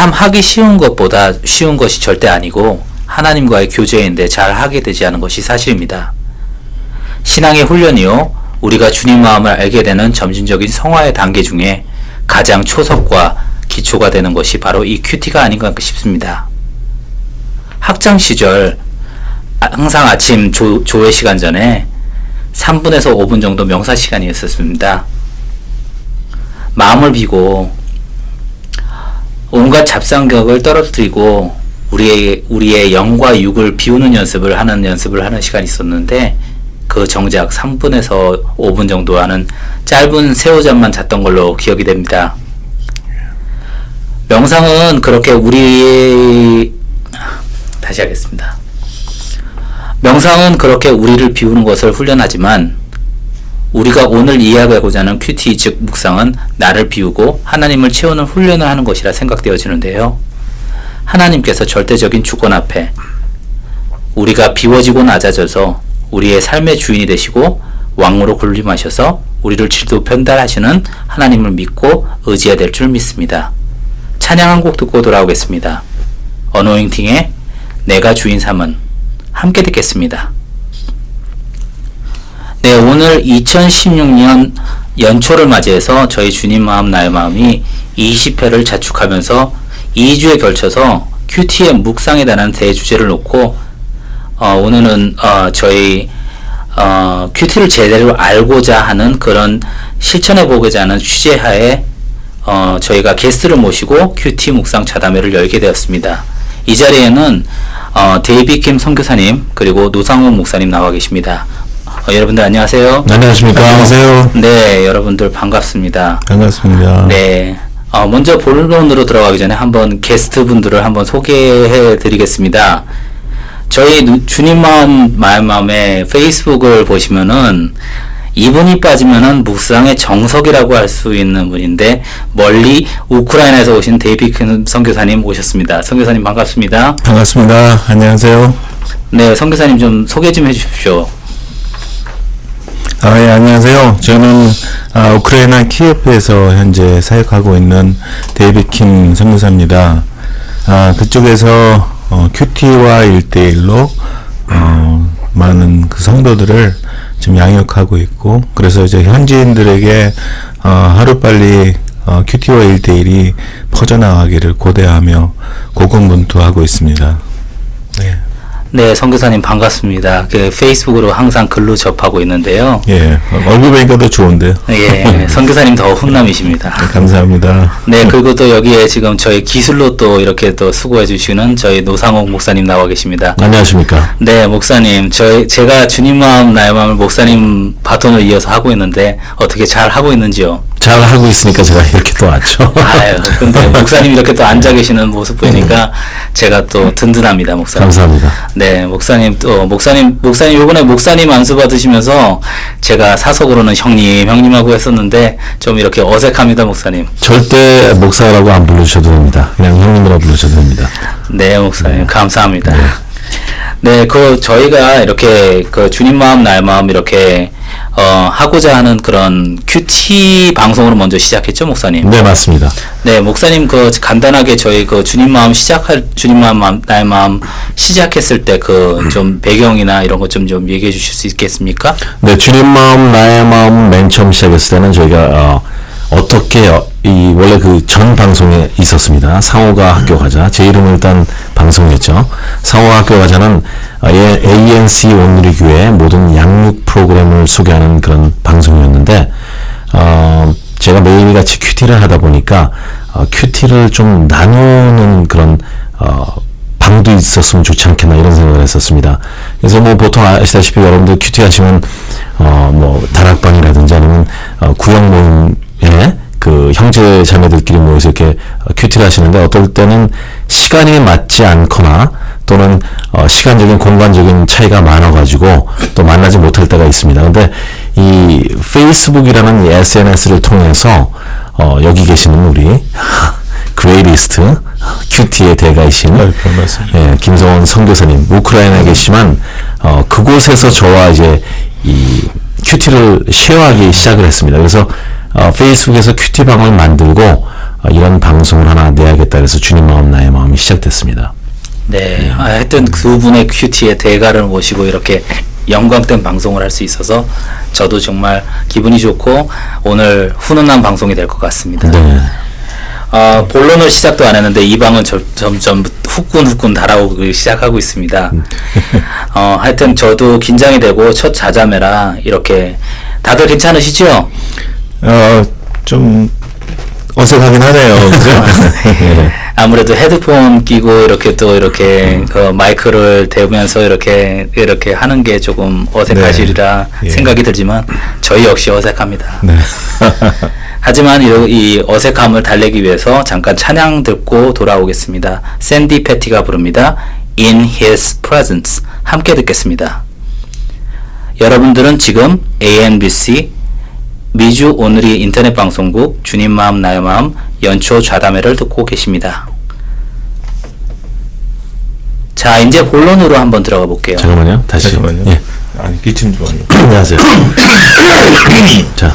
참 하기 쉬운 것보다 쉬운 것이 절대 아니고 하나님과의 교제인데 잘 하게 되지 않은 것이 사실입니다. 신앙의 훈련이요, 우리가 주님 마음을 알게 되는 점진적인 성화의 단계 중에 가장 초석과 기초가 되는 것이 바로 이 큐티가 아닌가 싶습니다. 학창 시절 항상 아침 조회 시간 전에 3분에서 5분 정도 명사 시간이 있었습니다. 마음을 비고 온갖 잡상격을 떨어뜨리고 우리의 영과 육을 비우는 연습을 하는 시간이 있었는데, 그 정작 3분에서 5분 정도 하는 짧은 새우잠만 잤던 걸로 기억이 됩니다. 명상은 그렇게 다시 하겠습니다. 명상은 그렇게 우리를 비우는 것을 훈련하지만, 우리가 오늘 이야기하고자 하는 큐티, 즉 묵상은 나를 비우고 하나님을 채우는 훈련을 하는 것이라 생각되어지는데요. 하나님께서 절대적인 주권 앞에 우리가 비워지고 낮아져서 우리의 삶의 주인이 되시고 왕으로 군림하셔서 우리를 질도 편달하시는 하나님을 믿고 의지해야 될 줄 믿습니다. 찬양 한 곡 듣고 돌아오겠습니다. 어노잉팅의 내가 주인 삼은 함께 듣겠습니다. 네, 오늘 2016년 연초를 맞이해서 저희 주님 마음 나의 마음이 20회를 자축하면서 2주에 걸쳐서 큐티의 묵상에 관한 대주제를 놓고 오늘은 저희 큐티를 제대로 알고자 하는 그런 실천해 보고자 하는 취재하에 저희가 게스트를 모시고 큐티 묵상 자담회를 열게 되었습니다. 이 자리에는 데이비 킴 선교사님 그리고 노상훈 목사님 나와 계십니다. 여러분들 안녕하세요. 안녕하십니까. 안녕하세요. 네, 여러분들 반갑습니다. 반갑습니다. 네. 먼저 본론으로 들어가기 전에 한번 게스트 분들을 한번 소개해 드리겠습니다. 저희 주님 마음의 페이스북을 보시면은 이분이 빠지면은 묵상의 정석이라고 할 수 있는 분인데, 멀리 우크라이나에서 오신 데이비 킴 선교사님 오셨습니다. 선교사님 반갑습니다. 반갑습니다. 안녕하세요. 네, 선교사님 좀 소개 좀 해주십시오. 예, 안녕하세요. 저는 우크라이나 키예프에서 현재 사역하고 있는 데이비 킴 선교사입니다. 그쪽에서 큐티와 1대1로 많은 그 성도들을 좀 양육하고 있고, 그래서 이제 현지인들에게 하루빨리 큐티와 1대1이 퍼져나가기를 고대하며 고군분투하고 있습니다. 네. 네, 선교사님 반갑습니다. 페이스북으로 항상 글로 접하고 있는데요. 예, 얼굴 보니까 더 좋은데요. 예, 선교사님 더 훈남이십니다. 네, 감사합니다. 네, 그리고 또 여기에 지금 저희 기술로 또 이렇게 또 수고해 주시는 저희 노상옥 목사님 나와 계십니다. 안녕하십니까. 네, 목사님. 제가 주님 마음, 나의 마음을 목사님 바톤을 이어서 하고 있는데 어떻게 잘 하고 있는지요? 잘 하고 있으니까 제가 이렇게 또 왔죠. 아유, 근데 목사님 이렇게 또 앉아 계시는 모습 보니까 제가 또 든든합니다, 목사님. 감사합니다. 네, 목사님 요번에 목사님 안수 받으시면서 제가 사석으로는 형님하고 했었는데 좀 이렇게 어색합니다, 목사님. 절대 목사라고 안 불러주셔도 됩니다. 그냥 형님이라고 불러주셔도 됩니다. 네, 목사님. 감사합니다. 네, 저희가 이렇게 주님 마음, 나의 마음 이렇게 하고자 하는 그런 큐티 방송으로 먼저 시작했죠, 목사님? 네, 맞습니다. 네, 목사님 간단하게 저희 주님 마음 나의 마음 시작했을 때 좀 배경이나 이런 것 좀 얘기해 주실 수 있겠습니까? 네, 주님 마음, 나의 마음 맨 처음 시작했을 때는 저희가 어떻게 원래 그 전 방송에 있었습니다. 상호가 학교 가자. 제 이름은 일단 방송이었죠. 상호가 학교 가자는 ANC 온누리 교회 모든 양육 프로그램을 소개하는 그런 방송이었는데, 제가 매일같이 큐티를 하다 보니까 큐티를 좀 나누는 그런 방도 있었으면 좋지 않겠나 이런 생각을 했었습니다. 그래서 뭐 보통 아시다시피 여러분들 큐티 하시면 뭐 다락방이라든지 아니면 구역 모임에 그 형제 자매들끼리 모여서 이렇게 큐티를 하시는데, 어떨 때는 시간이 맞지 않거나 또는 시간적인 공간적인 차이가 많아가지고 또 만나지 못할 때가 있습니다. 근데 이 페이스북이라는 이 SNS를 통해서 여기 계시는 우리 그레이리스트 큐티의 대가이신 예, 김성원 선교사님, 우크라이나에 계시지만 그곳에서 저와 이제 이 큐티를 쉐어하기 시작을 했습니다. 그래서 페이스북에서 큐티방을 만들고 이런 방송을 하나 내야겠다 그래서 주님 마음 나의 마음이 시작됐습니다. 네. 하여튼 두 분의 큐티의 대가를 모시고 이렇게 영광된 방송을 할 수 있어서 저도 정말 기분이 좋고 오늘 훈훈한 방송이 될 것 같습니다. 네. 본론을 시작도 안 했는데 이 방은 점점 후끈후끈 달아오기 시작하고 있습니다. 하여튼 저도 긴장이 되고 첫 자자매라 이렇게 다들 괜찮으시죠? 좀 어색하긴 하네요. 그죠? 아무래도 헤드폰 끼고 이렇게 또 이렇게 그 마이크를 대면서 이렇게 하는 게 조금 어색하시리라 네. 예. 생각이 들지만 저희 역시 어색합니다. 네. 하지만 이 어색함을 달래기 위해서 잠깐 찬양 듣고 돌아오겠습니다. 샌디 패티가 부릅니다. In His Presence. 함께 듣겠습니다. 여러분들은 지금 ANBC 미주 오늘이 인터넷 방송국 주님 마음 나의 마음 연초 좌담회를 듣고 계십니다. 자, 이제 본론으로 한번 들어가 볼게요. 잠깐만요. 다시. 잠깐만요. 예. 아니, 기침 좀 하려고. 안녕하세요. 자.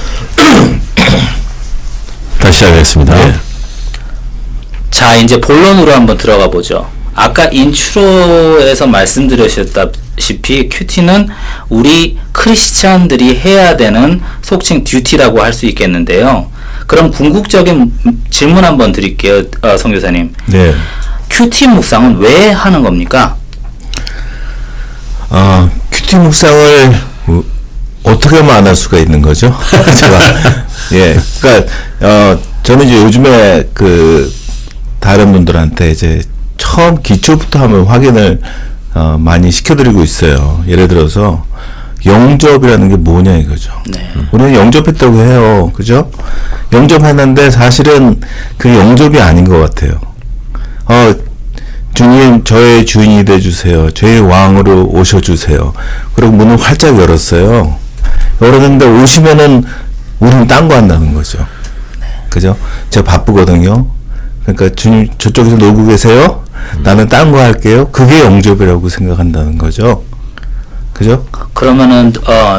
다시 시작하겠습니다. 네. 자, 이제 본론으로 한번 들어가 보죠. 아까 인트로에서 말씀드렸다시피 큐티는 우리 크리스찬들이 해야 되는 속칭 듀티라고 할 수 있겠는데요. 그럼 궁극적인 질문 한번 드릴게요, 선교사님. 네. 큐티 묵상은 왜 하는 겁니까? 큐티 묵상을 어떻게 하면 안 할 수가 있는 거죠? 제가 예, 그러니까 저는 이제 요즘에 그 다른 분들한테 이제 처음 기초부터 한번 확인을 많이 시켜드리고 있어요. 예를 들어서 영접이라는 게 뭐냐 이거죠. 네. 우리는 영접했다고 해요, 그죠? 영접했는데 사실은 그 영접이 아닌 것 같아요. 주님, 저의 주인이 되주세요. 저의 왕으로 오셔주세요. 그리고 문을 활짝 열었어요. 열었는데 오시면은 우리는 딴 거 한다는 거죠. 그죠? 제가 바쁘거든요. 그러니까 주님 저쪽에서 놀고 계세요. 나는 딴 거 할게요. 그게 영접이라고 생각한다는 거죠. 그죠? 그러면은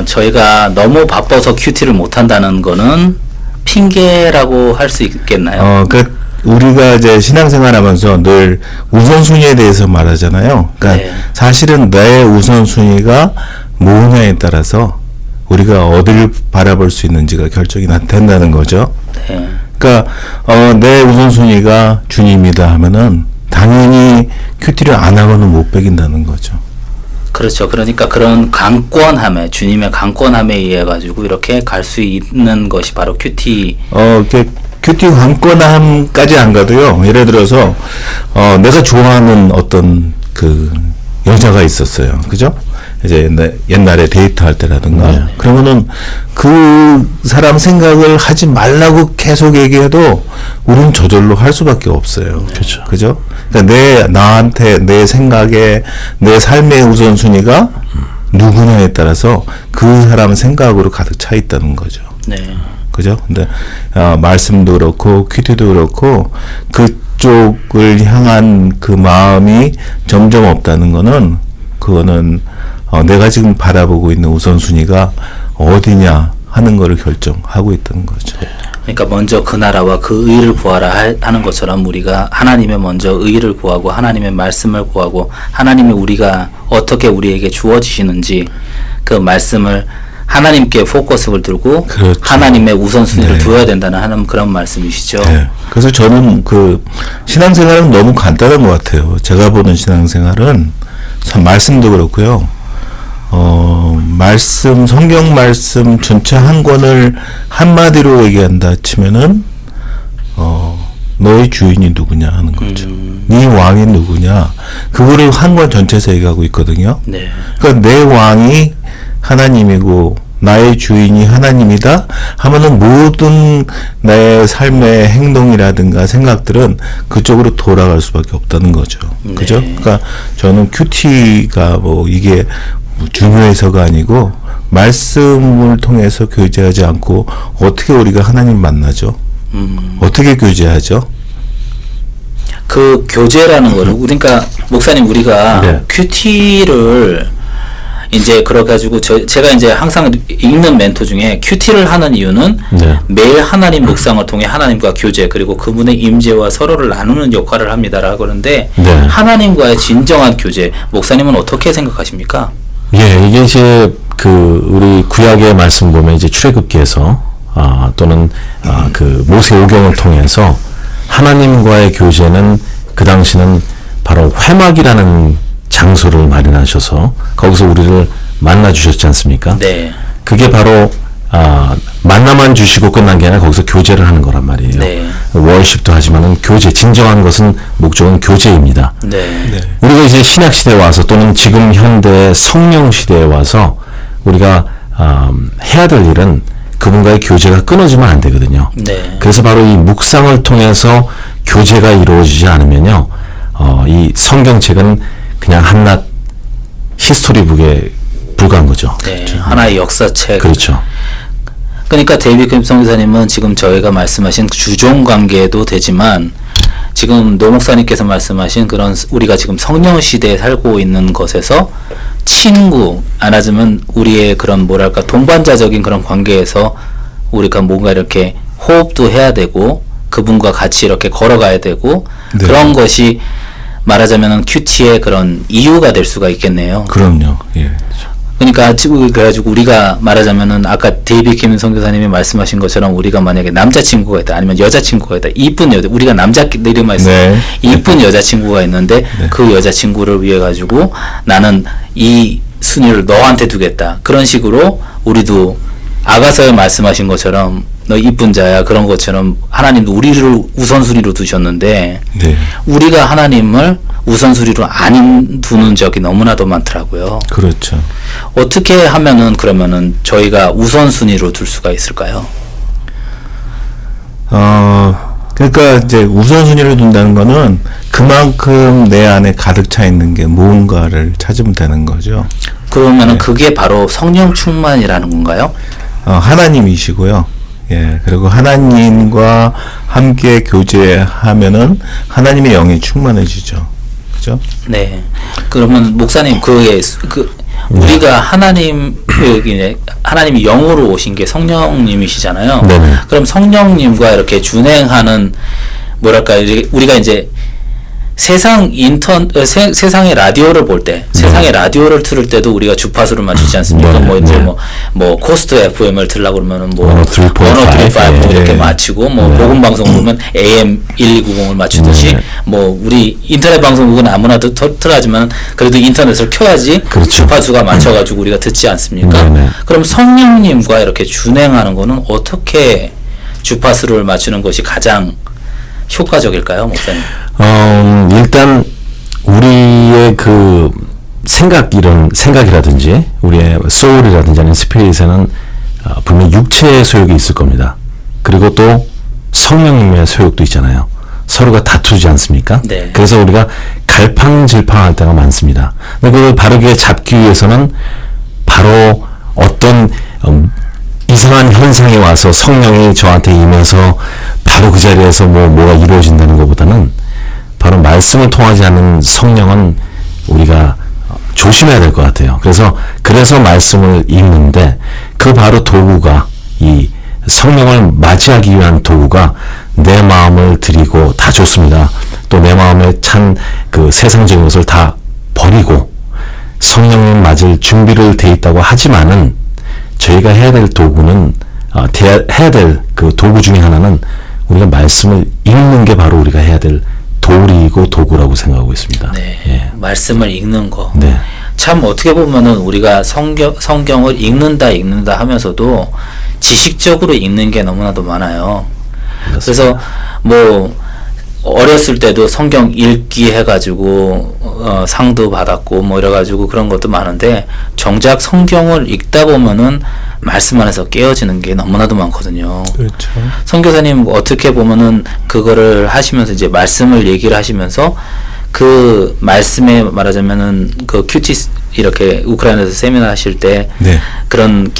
저희가 너무 바빠서 큐티를 못 한다는 거는 핑계라고 할 수 있겠나요? 그 우리가 이제 신앙생활하면서 늘 우선순위에 대해서 말하잖아요. 그러니까 네. 사실은 내 우선순위가 뭐냐에 따라서 우리가 어디를 바라볼 수 있는지가 결정이 된다는 거죠. 네. 그러니까 내 우선순위가 주님이다 하면은 당연히 큐티를 안 하고는 못 베긴다는 거죠. 그렇죠. 그러니까 그런 강권함에 주님의 강권함에 의해 가지고 이렇게 갈 수 있는 것이 바로 큐티. 이렇게 큐티 관건함까지 안 가도요. 예를 들어서 내가 좋아하는 어떤 그 여자가 있었어요. 그죠? 이제 옛날에 데이트할 때라든가 네. 그러면은 그 사람 생각을 하지 말라고 계속 얘기해도 우리는 저절로 할 수밖에 없어요. 그렇죠. 그죠? 그러니까 나한테 내 생각에 내 삶의 우선순위가 누구냐에 따라서 그 사람 생각으로 가득 차 있다는 거죠. 네. 그죠? 근데 말씀도 그렇고 큐티도 그렇고 그쪽을 향한 그 마음이 점점 없다는 거는 그거는 내가 지금 바라보고 있는 우선순위가 어디냐 하는 거를 결정하고 있다는 거죠. 그러니까 먼저 그 나라와 그 의를 구하라 하는 것처럼 우리가 하나님의 먼저 의를 구하고 하나님의 말씀을 구하고 하나님이 우리가 어떻게 우리에게 주어지시는지 그 말씀을 하나님께 포커스를 두고 그렇죠. 하나님의 우선순위를 네. 두어야 된다는 하는 그런 말씀이시죠. 네. 그래서 저는 그 신앙생활은 너무 간단한 것 같아요. 제가 보는 신앙생활은 참 말씀도 그렇고요. 성경 말씀 전체 한 권을 한마디로 얘기한다 치면은 너의 주인이 누구냐 하는 거죠. 네 왕이 누구냐. 그거를 한 권 전체에서 얘기하고 있거든요. 네. 그러니까 내 왕이 하나님이고 나의 주인이 하나님이다 하면은 모든 내 삶의 행동이라든가 생각들은 그쪽으로 돌아갈 수밖에 없다는 거죠. 네. 그죠? 그러니까 저는 큐티가 뭐 이게 중요해서가 아니고 말씀을 통해서 교제하지 않고 어떻게 우리가 하나님 만나죠? 어떻게 교제하죠? 그 교제라는 거를 그러니까 목사님 우리가 네. 큐티를 이제 그래가지고 제가 이제 항상 읽는 멘토 중에 큐티를 하는 이유는 네. 매일 하나님 묵상을 통해 하나님과 교제 그리고 그분의 임재와 서로를 나누는 역할을 합니다라고 그러는데 네. 하나님과의 진정한 교제 목사님은 어떻게 생각하십니까? 예, 이게 이제 우리 구약의 말씀 보면 이제 출애굽기에서 또는 그 모세 오경을 통해서 하나님과의 교제는 그 당시는 바로 회막이라는 장소를 마련하셔서 거기서 우리를 만나 주셨지 않습니까? 네. 그게 바로 만나만 주시고 끝난 게 아니라 거기서 교제를 하는 거란 말이에요. 네. 월십도 하지만은 교제, 진정한 것은 목적은 교제입니다. 네. 우리가 이제 신약 시대에 와서 또는 지금 현대 성령 시대에 와서 우리가 해야 될 일은 그분과의 교제가 끊어지면 안 되거든요. 네. 그래서 바로 이 묵상을 통해서 교제가 이루어지지 않으면요, 이 성경책은 그냥 한낱 히스토리북에 불과한 거죠. 네. 하나의 역사책. 그렇죠. 그러니까 데이비드 김성 기사님은 지금 저희가 말씀하신 주종 관계도 되지만 지금 노 목사님께서 말씀하신 그런 우리가 지금 성령 시대에 살고 있는 것에서 친구 안 하지만 우리의 그런 뭐랄까 동반자적인 그런 관계에서 우리가 뭔가 이렇게 호흡도 해야 되고 그분과 같이 이렇게 걸어가야 되고 네. 그런 것이 말하자면은 큐티의 그런 이유가 될 수가 있겠네요. 그럼요. 예. 그러니까 그래가지고 우리가 말하자면은 아까 데이비드 김 선교사님이 말씀하신 것처럼 우리가 만약에 남자친구가 있다 아니면 여자친구가 있다 이쁜 여자 우리가 남자끼리만 있어 네. 이쁜 여자친구가 있는데 네. 그 여자친구를 위해 가지고 나는 이 순위를 너한테 두겠다 그런 식으로 우리도 아가서에 말씀하신 것처럼 너 이쁜 자야 그런 것처럼 하나님도 우리를 우선순위로 두셨는데 네. 우리가 하나님을 우선순위로 안 두는 적이 너무나도 많더라고요. 그렇죠. 어떻게 하면은 그러면은 저희가 우선순위로 둘 수가 있을까요? 그러니까 이제 우선순위를 둔다는 거는 그만큼 내 안에 가득 차 있는 게 무언가를 찾으면 되는 거죠. 그러면은 그게 바로 성령 충만이라는 건가요? 하나님이시고요. 예, 그리고 하나님과 함께 교제하면은 하나님의 영이 충만해지죠. 그죠? 네. 그러면 목사님 우리가 하나님이 영으로 오신 게 성령님이시잖아요. 네네. 그럼 성령님과 이렇게 준행하는 뭐랄까 우리가 이제 세상의 라디오를 볼 때, 세상의 라디오를 틀을 때도 우리가 주파수를 맞추지 않습니까? 네, 뭐 이제 네. 뭐 코스트 FM을 틀려고 그러면은 뭐 103.5, 뭐 이렇게 예. 맞추고 뭐 복음 방송 보면 AM 1290을 맞추듯이 네. 뭐 우리 인터넷 방송국은 아무나 틀하지만 그래도 인터넷을 켜야지 그렇죠. 주파수가 맞춰가지고 우리가 듣지 않습니까? 네, 네. 그럼 성령님과 이렇게 준행하는 거는 어떻게 주파수를 맞추는 것이 가장 효과적일까요, 목사님? 일단 우리의 그 생각이라든지 우리의 소울이라든지 아니면 스피릿에는 분명 육체의 소욕이 있을 겁니다. 그리고 또 성령님의 소욕도 있잖아요. 서로가 다투지 않습니까? 네. 그래서 우리가 갈팡질팡할 때가 많습니다. 근데 그걸 바르게 잡기 위해서는 바로 어떤 이상한 현상이 와서 성령이 저한테 임해서 바로 그 자리에서 뭐가 이루어진다는 것보다는 바로 말씀을 통하지 않는 성령은 우리가 조심해야 될 것 같아요. 그래서 말씀을 읽는데 그 바로 도구가 이 성령을 맞이하기 위한 도구가 내 마음을 드리고 다 좋습니다. 또 내 마음에 찬 그 세상적인 것을 다 버리고 성령님 맞을 준비를 돼 있다고 하지만은 저희가 해야 될 도구는 해야 될 그 도구 중에 하나는 우리가 말씀을 읽는 게 바로 우리가 해야 될 도리이고 도구라고 생각하고 있습니다. 네. 예. 말씀을 읽는 거. 네. 참 어떻게 보면은 우리가 성경을 읽는다 하면서도 지식적으로 읽는 게 너무나도 많아요. 그래서 뭐 어렸을 때도 성경 읽기 해가지고 상도 받았고 뭐 이래가지고 그런 것도 많은데 정작 성경을 읽다 보면은 말씀 안에서 깨어지는 게 너무나도 많거든요. 그렇죠. 선교사님 어떻게 보면은 그거를 하시면서 이제 말씀을 얘기를 하시면서 그 말씀에 말하자면은 그 큐티 이렇게 우크라이나에서 세미나 하실 때 네. 그런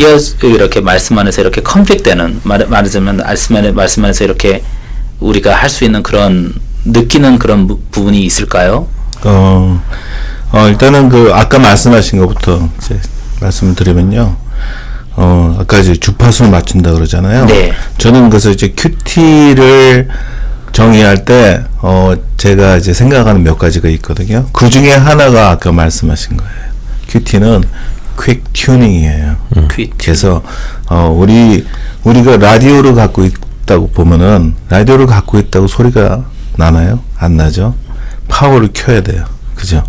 이렇게 말씀 안에서 이렇게 컨플릭트되는 말하자면 말씀 안에서 이렇게 우리가 할 수 있는 그런 느끼는 그런 부분이 있을까요? 일단은 그 아까 말씀하신 것부터 이제 말씀을 드리면요. 아까 이제 주파수를 맞춘다 그러잖아요. 네. 저는 그래서 이제 큐티를 정의할 때, 제가 이제 생각하는 몇 가지가 있거든요. 그 중에 하나가 아까 말씀하신 거예요. 큐티는 퀵 튜닝이에요. 그래서, 우리가 라디오를 갖고 있다고 보면은, 라디오를 갖고 있다고 소리가 나나요? 안 나죠? 파워를 켜야 돼요. 그죠?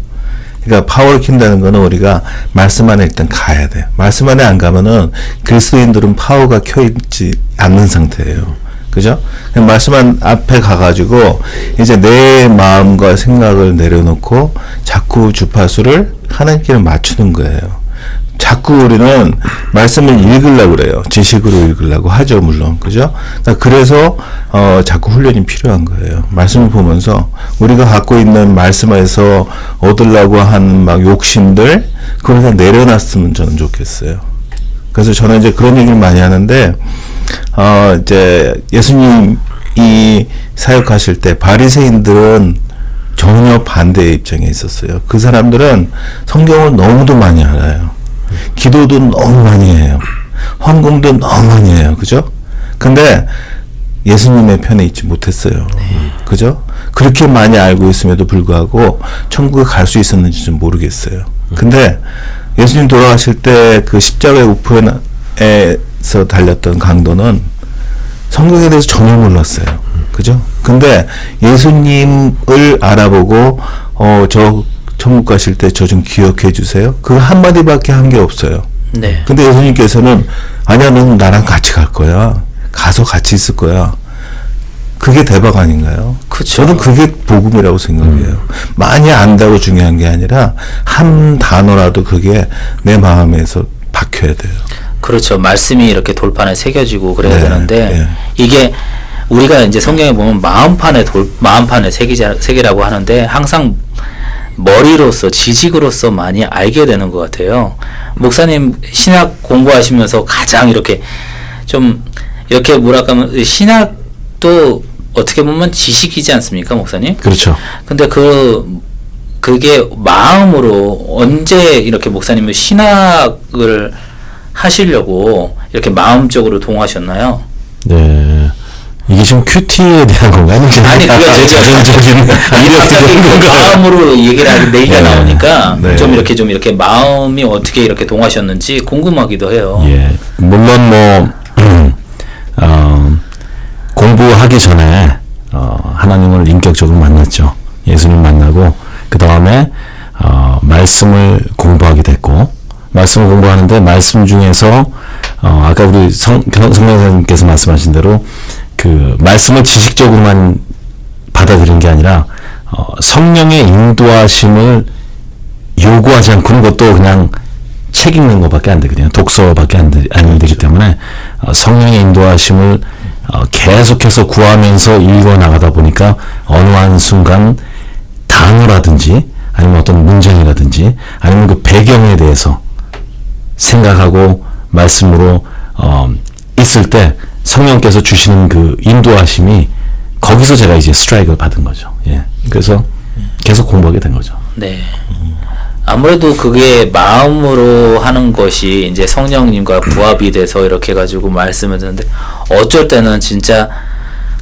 그러니까 파워를 킨다는 거는 우리가 말씀 안에 일단 가야 돼요. 말씀 안에 안 가면은 그리스도인들은 파워가 켜있지 않는 상태예요. 그죠? 그냥 말씀 안 앞에 가가지고 이제 내 마음과 생각을 내려놓고 자꾸 주파수를 하나님께 맞추는 거예요. 자꾸 우리는 말씀을 읽으려고 그래요. 지식으로 읽으려고 하죠, 물론. 그죠? 그래서, 자꾸 훈련이 필요한 거예요. 말씀을 보면서 우리가 갖고 있는 말씀에서 얻으려고 하는 막 욕심들, 그걸 다 내려놨으면 저는 좋겠어요. 그래서 저는 이제 그런 얘기를 많이 하는데, 이제 예수님이 사역하실 때 바리새인들은 전혀 반대의 입장에 있었어요. 그 사람들은 성경을 너무도 많이 알아요. 기도도 너무 많이 해요. 헌금도 너무 많이 해요. 그죠? 근데 예수님의 편에 있지 못했어요. 그죠? 그렇게 많이 알고 있음에도 불구하고 천국에 갈 수 있었는지 좀 모르겠어요. 근데 예수님 돌아가실 때 그 십자가의 우편에서 달렸던 강도는 성경에 대해서 전혀 몰랐어요. 그죠? 근데 예수님을 알아보고 저 천국 가실 때 저 좀 기억해 주세요. 그 한마디밖에 한 게 없어요. 네. 근데 예수님께서는 아니야, 너는 나랑 같이 갈 거야. 가서 같이 있을 거야. 그게 대박 아닌가요? 그쵸. 저는 그게 복음이라고 생각해요. 많이 안다고 중요한 게 아니라 한 단어라도 그게 내 마음에서 박혀야 돼요. 그렇죠. 말씀이 이렇게 돌판에 새겨지고 그래야 네, 되는데 네. 이게 우리가 이제 성경에 보면 마음판에 새기라고 하는데 항상 머리로서 지식으로서 많이 알게 되는 것 같아요. 목사님 신학 공부하시면서 가장 이렇게 좀 이렇게 뭐랄까 하면 신학도 어떻게 보면 지식이지 않습니까, 목사님? 그렇죠. 근데 그게 마음으로 언제 이렇게 목사님은 신학을 하시려고 이렇게 마음적으로 동하셨나요? 네. 이게 지금 큐티에 대한 건가요? 아니, 그게 자전적인 이력들인 건가요? 마음으로 얘기가 네. 나오니까 네. 좀 이렇게 마음이 어떻게 이렇게 동하셨는지 궁금하기도 해요. 예. 물론 공부하기 전에 하나님을 인격적으로 만났죠. 예수님 만나고 그 다음에 말씀을 공부하게 됐고, 말씀을 공부하는데 말씀 중에서 아까 우리 성령님께서 말씀하신 대로 그 말씀을 지식적으로만 받아들인 게 아니라 성령의 인도하심을 요구하지 않고는 것도 그냥 책 읽는 것밖에 안 되거든요. 독서밖에 안 되기 때문에 성령의 인도하심을 계속해서 구하면서 읽어 나가다 보니까 어느 한 순간 단어라든지 아니면 어떤 문장이라든지 아니면 그 배경에 대해서 생각하고 말씀으로 있을 때 성령께서 주시는 그 인도하심이 거기서 제가 이제 스트라이크를 받은 거죠. 예. 그래서 계속 공부하게 된 거죠. 네. 아무래도 그게 마음으로 하는 것이 이제 성령님과 부합이 돼서 이렇게 해가지고 말씀을 듣는데 어쩔 때는 진짜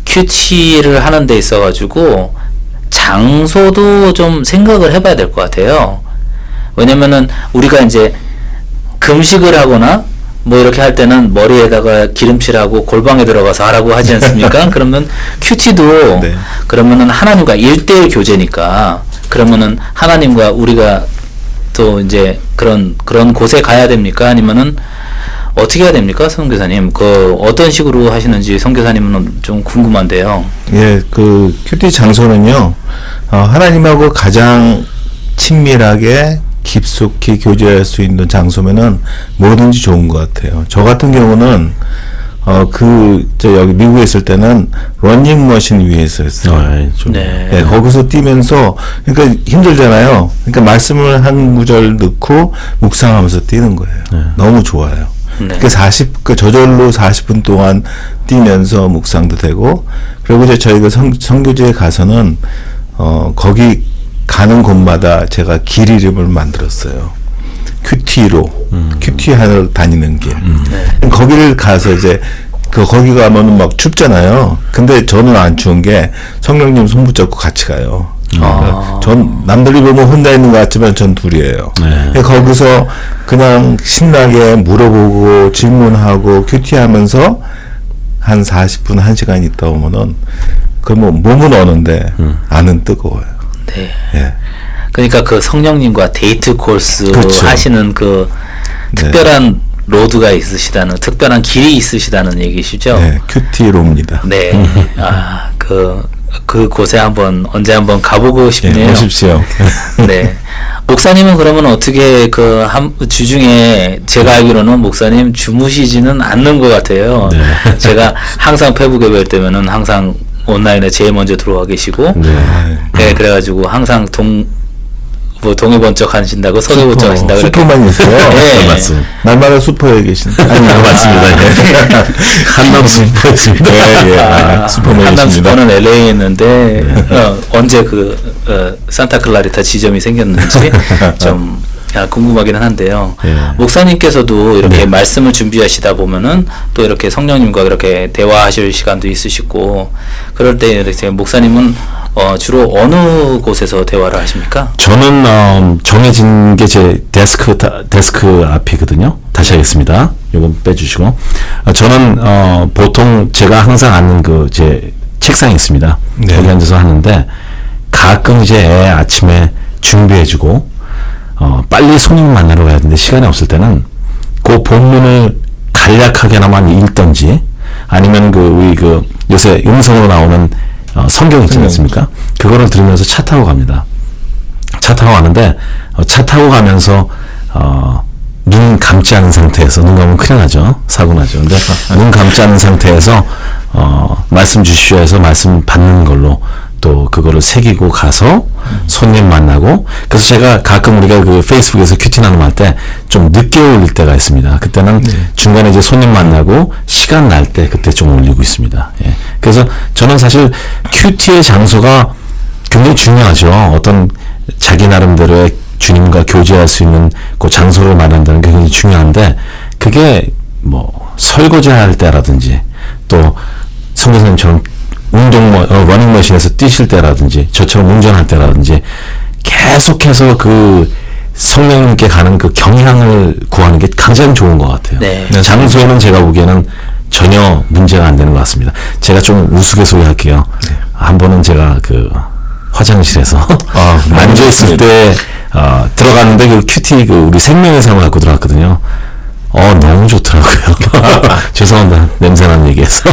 큐티를 하는 데 있어가지고 장소도 좀 생각을 해봐야 될 것 같아요. 왜냐면은 우리가 이제 금식을 하거나 뭐 이렇게 할 때는 머리에다가 기름칠하고 골방에 들어가서 하라고 하지 않습니까? 그러면 큐티도 네. 그러면은 하나님과 1대1 교제니까 그러면은 하나님과 우리가 또 이제 그런 곳에 가야 됩니까? 아니면은 어떻게 해야 됩니까? 선교사님, 어떤 식으로 하시는지 선교사님은 좀 궁금한데요. 예, 그 큐티 장소는요, 하나님하고 가장 친밀하게 깊숙이 교제할 수 있는 장소면은 뭐든지 좋은 것 같아요. 저 같은 경우는 여기 미국에 있을 때는 러닝머신 위에서 했어요. 네. 네, 거기서 뛰면서, 그러니까 힘들잖아요. 그러니까 말씀을 한 구절 넣고 묵상하면서 뛰는 거예요. 너무 좋아요. 네. 저절로 40분 동안 뛰면서 묵상도 되고, 그리고 이제 저희가 선교지에 가서는, 거기 가는 곳마다 제가 길 이름을 만들었어요. 큐티로 큐티 하러 다니는 길. 거기를 가서 이제 거기 가면은 막 춥잖아요. 근데 저는 안 추운 게 성령님 손 붙잡고 같이 가요. 전 남들이 보면 혼자 있는 것 같지만 전 둘이에요. 네. 거기서 그냥 신나게 물어보고 질문하고 큐티하면서 한 40분 1시간 있다 오면은 그러면 몸은 오는데 안은 뜨거워요. 네. 예. 그러니까 그 성령님과 데이트 코스 그렇죠. 하시는 그 네. 특별한 로드가 있으시다는, 특별한 길이 있으시다는 얘기시죠? 네, 큐티로입니다. 네. 그 곳에 언제 한번 가보고 싶네요. 예, 오십시오. 네. 목사님은 그러면 어떻게 주중에 제가 알기로는 목사님 주무시지는 않는 것 같아요. 네. 제가 항상 페북에 뵐 때면은 항상 온라인에 제일 먼저 들어와 계시고, 네, 그래가지고 항상 동해 번쩍 하신다고 서해 번쩍 하신다고 슈퍼만 있어요. 네. 맞습니다. 날마다 슈퍼에 계신. 아니, 맞습니다. 예. 한남 슈퍼입니다. 예, 예. 한남 슈퍼맨이십니다. 슈퍼는 LA에 있는데 언제 산타클라리타 지점이 생겼는지 좀 궁금하기는 한데요. 예. 목사님께서도 이렇게 네. 말씀을 준비하시다 보면은 또 이렇게 성령님과 이렇게 대화하실 시간도 있으시고, 그럴 때 이렇게 목사님은 주로 어느 곳에서 대화를 하십니까? 저는 정해진 게 제 데스크 앞이거든요. 다시 하겠습니다. 이건 빼주시고, 저는 보통 제가 항상 앉는 제 책상이 있습니다. 네. 거기 앉아서 하는데, 가끔 이제 애 아침에 준비해주고 빨리 손님 만나러 가야 되는데 시간이 없을 때는 그 본문을 간략하게나마 읽던지, 아니면 우리 요새 음성으로 나오는 성경 있지 않습니까? 그거를 들으면서 차 타고 갑니다. 차 타고 가는데 차 타고 가면서 눈 감지 않은 상태에서, 눈 감으면 큰일 나죠. 사고 나죠. 근데 눈 감지 않은 상태에서 말씀 주시오 해서 말씀 받는 걸로 또 그거를 새기고 가서 손님 만나고, 그래서 제가 가끔 우리가 페이스북에서 큐티 나눔할 때 좀 늦게 올릴 때가 있습니다. 그때는 중간에 이제 손님 만나고 시간 날 때 그때 좀 올리고 있습니다. 예. 그래서 저는 사실 큐티의 장소가 굉장히 중요하죠. 어떤 자기 나름대로의 주님과 교제할 수 있는 그 장소를 마련한다는 게 굉장히 중요한데, 그게 설거지할 때라든지 또 성교사님처럼 러닝머신에서 뛰실 때라든지 저처럼 운전할 때라든지 계속해서 성령님께 가는 경향을 구하는 게 가장 좋은 것 같아요. 네. 장소에는 제가 보기에는 전혀 문제가 안 되는 것 같습니다. 제가 좀 우스갯소리할게요. 한 번은 제가 화장실에서 앉아있을 때 들어갔는데 큐티 우리 생명의 삶을 갖고 들어갔거든요. 너무 좋더라고요. 죄송합니다. 냄새나는 얘기해서.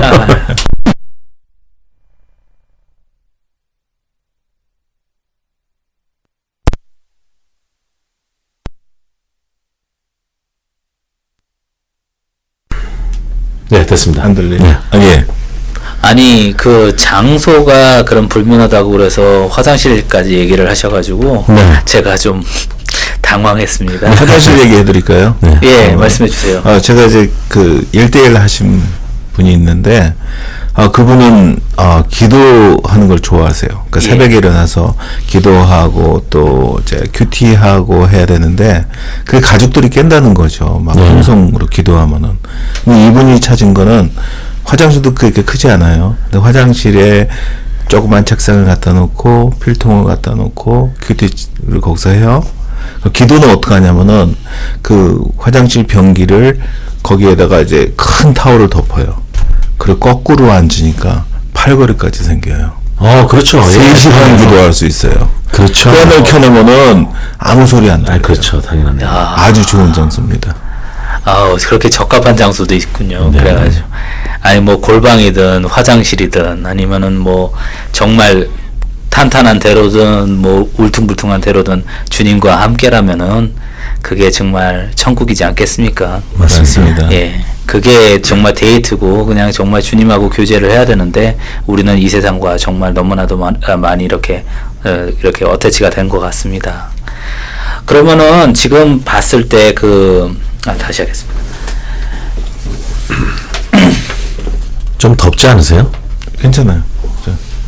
네, 됐습니다. 안 들리네. 네. 예. 아니, 그 장소가 그럼 불문하다고 그래서 화장실까지 얘기를 하셔가지고 네. 제가 좀 당황했습니다. 화장실 얘기해 드릴까요? 네. 예, 말씀해 주세요. 제가 이제 1대1 하신 분이 있는데, 그분은 기도하는 걸 좋아하세요. 그러니까 예. 새벽에 일어나서 기도하고 또 이제 큐티하고 해야 되는데, 그 가족들이 깬다는 거죠. 막 음성으로 기도하면은. 근데 이분이 찾은 거는 화장실도 그렇게 크지 않아요. 근데 화장실에 조그만 책상을 갖다 놓고 필통을 갖다 놓고 큐티를 거기서 해요. 기도는 어떻게 하냐면은 화장실 변기를 거기에다가 이제 큰 타월을 덮어요. 그리고 거꾸로 앉으니까 팔걸이까지 생겨요. 그렇죠. 3시간 기도할 수 있어요. 그렇죠. 팬을 켜놓으면은 아무 소리 안 나요. 그렇죠. 당연하네요. 아주 좋은 장소입니다. 그렇게 적합한 장소도 있군요. 네. 그래가지고 아니 골방이든 화장실이든 아니면은 정말 탄탄한 대로든 울퉁불퉁한 대로든 주님과 함께라면은 그게 정말 천국이지 않겠습니까? 맞습니다. 예, 그게 정말 데이트고 그냥 정말 주님하고 교제를 해야 되는데 우리는 이 세상과 정말 너무나도 많이 이렇게 어태치가 된 것 같습니다. 그러면은 지금 봤을 때 다시 하겠습니다. 좀 덥지 않으세요? 괜찮아요.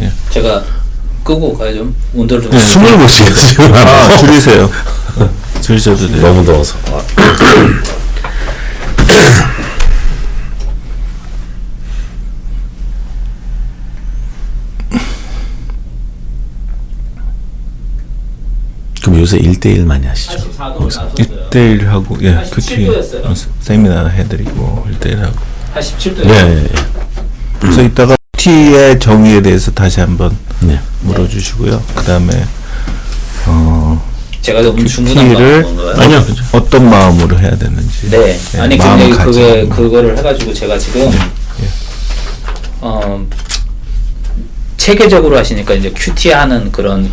예. 제가 끄고 가야죠. 온도를 좀. 숨을 못 쉬겠어요. 지금. 줄이세요. 들으셔도 돼요. 너무 더워서. 그럼 요새 1대1 많이 하시죠? 1대1 하고 예, 큐티 87도였어요. 세미나 해드리고 1대1 하고 87도. 네. 그래서 이따가 큐티의 정의에 대해서 다시 한번 네. 물어주시고요. 그 다음에 제가 너무 중요한 큐티를 건가요? 아니요. 어떤 마음으로 해야 되는지. 네. 예, 아니 근데 마음가짐. 그거를 해가지고 제가 지금 체계적으로 하시니까 이제 큐티 하는 그런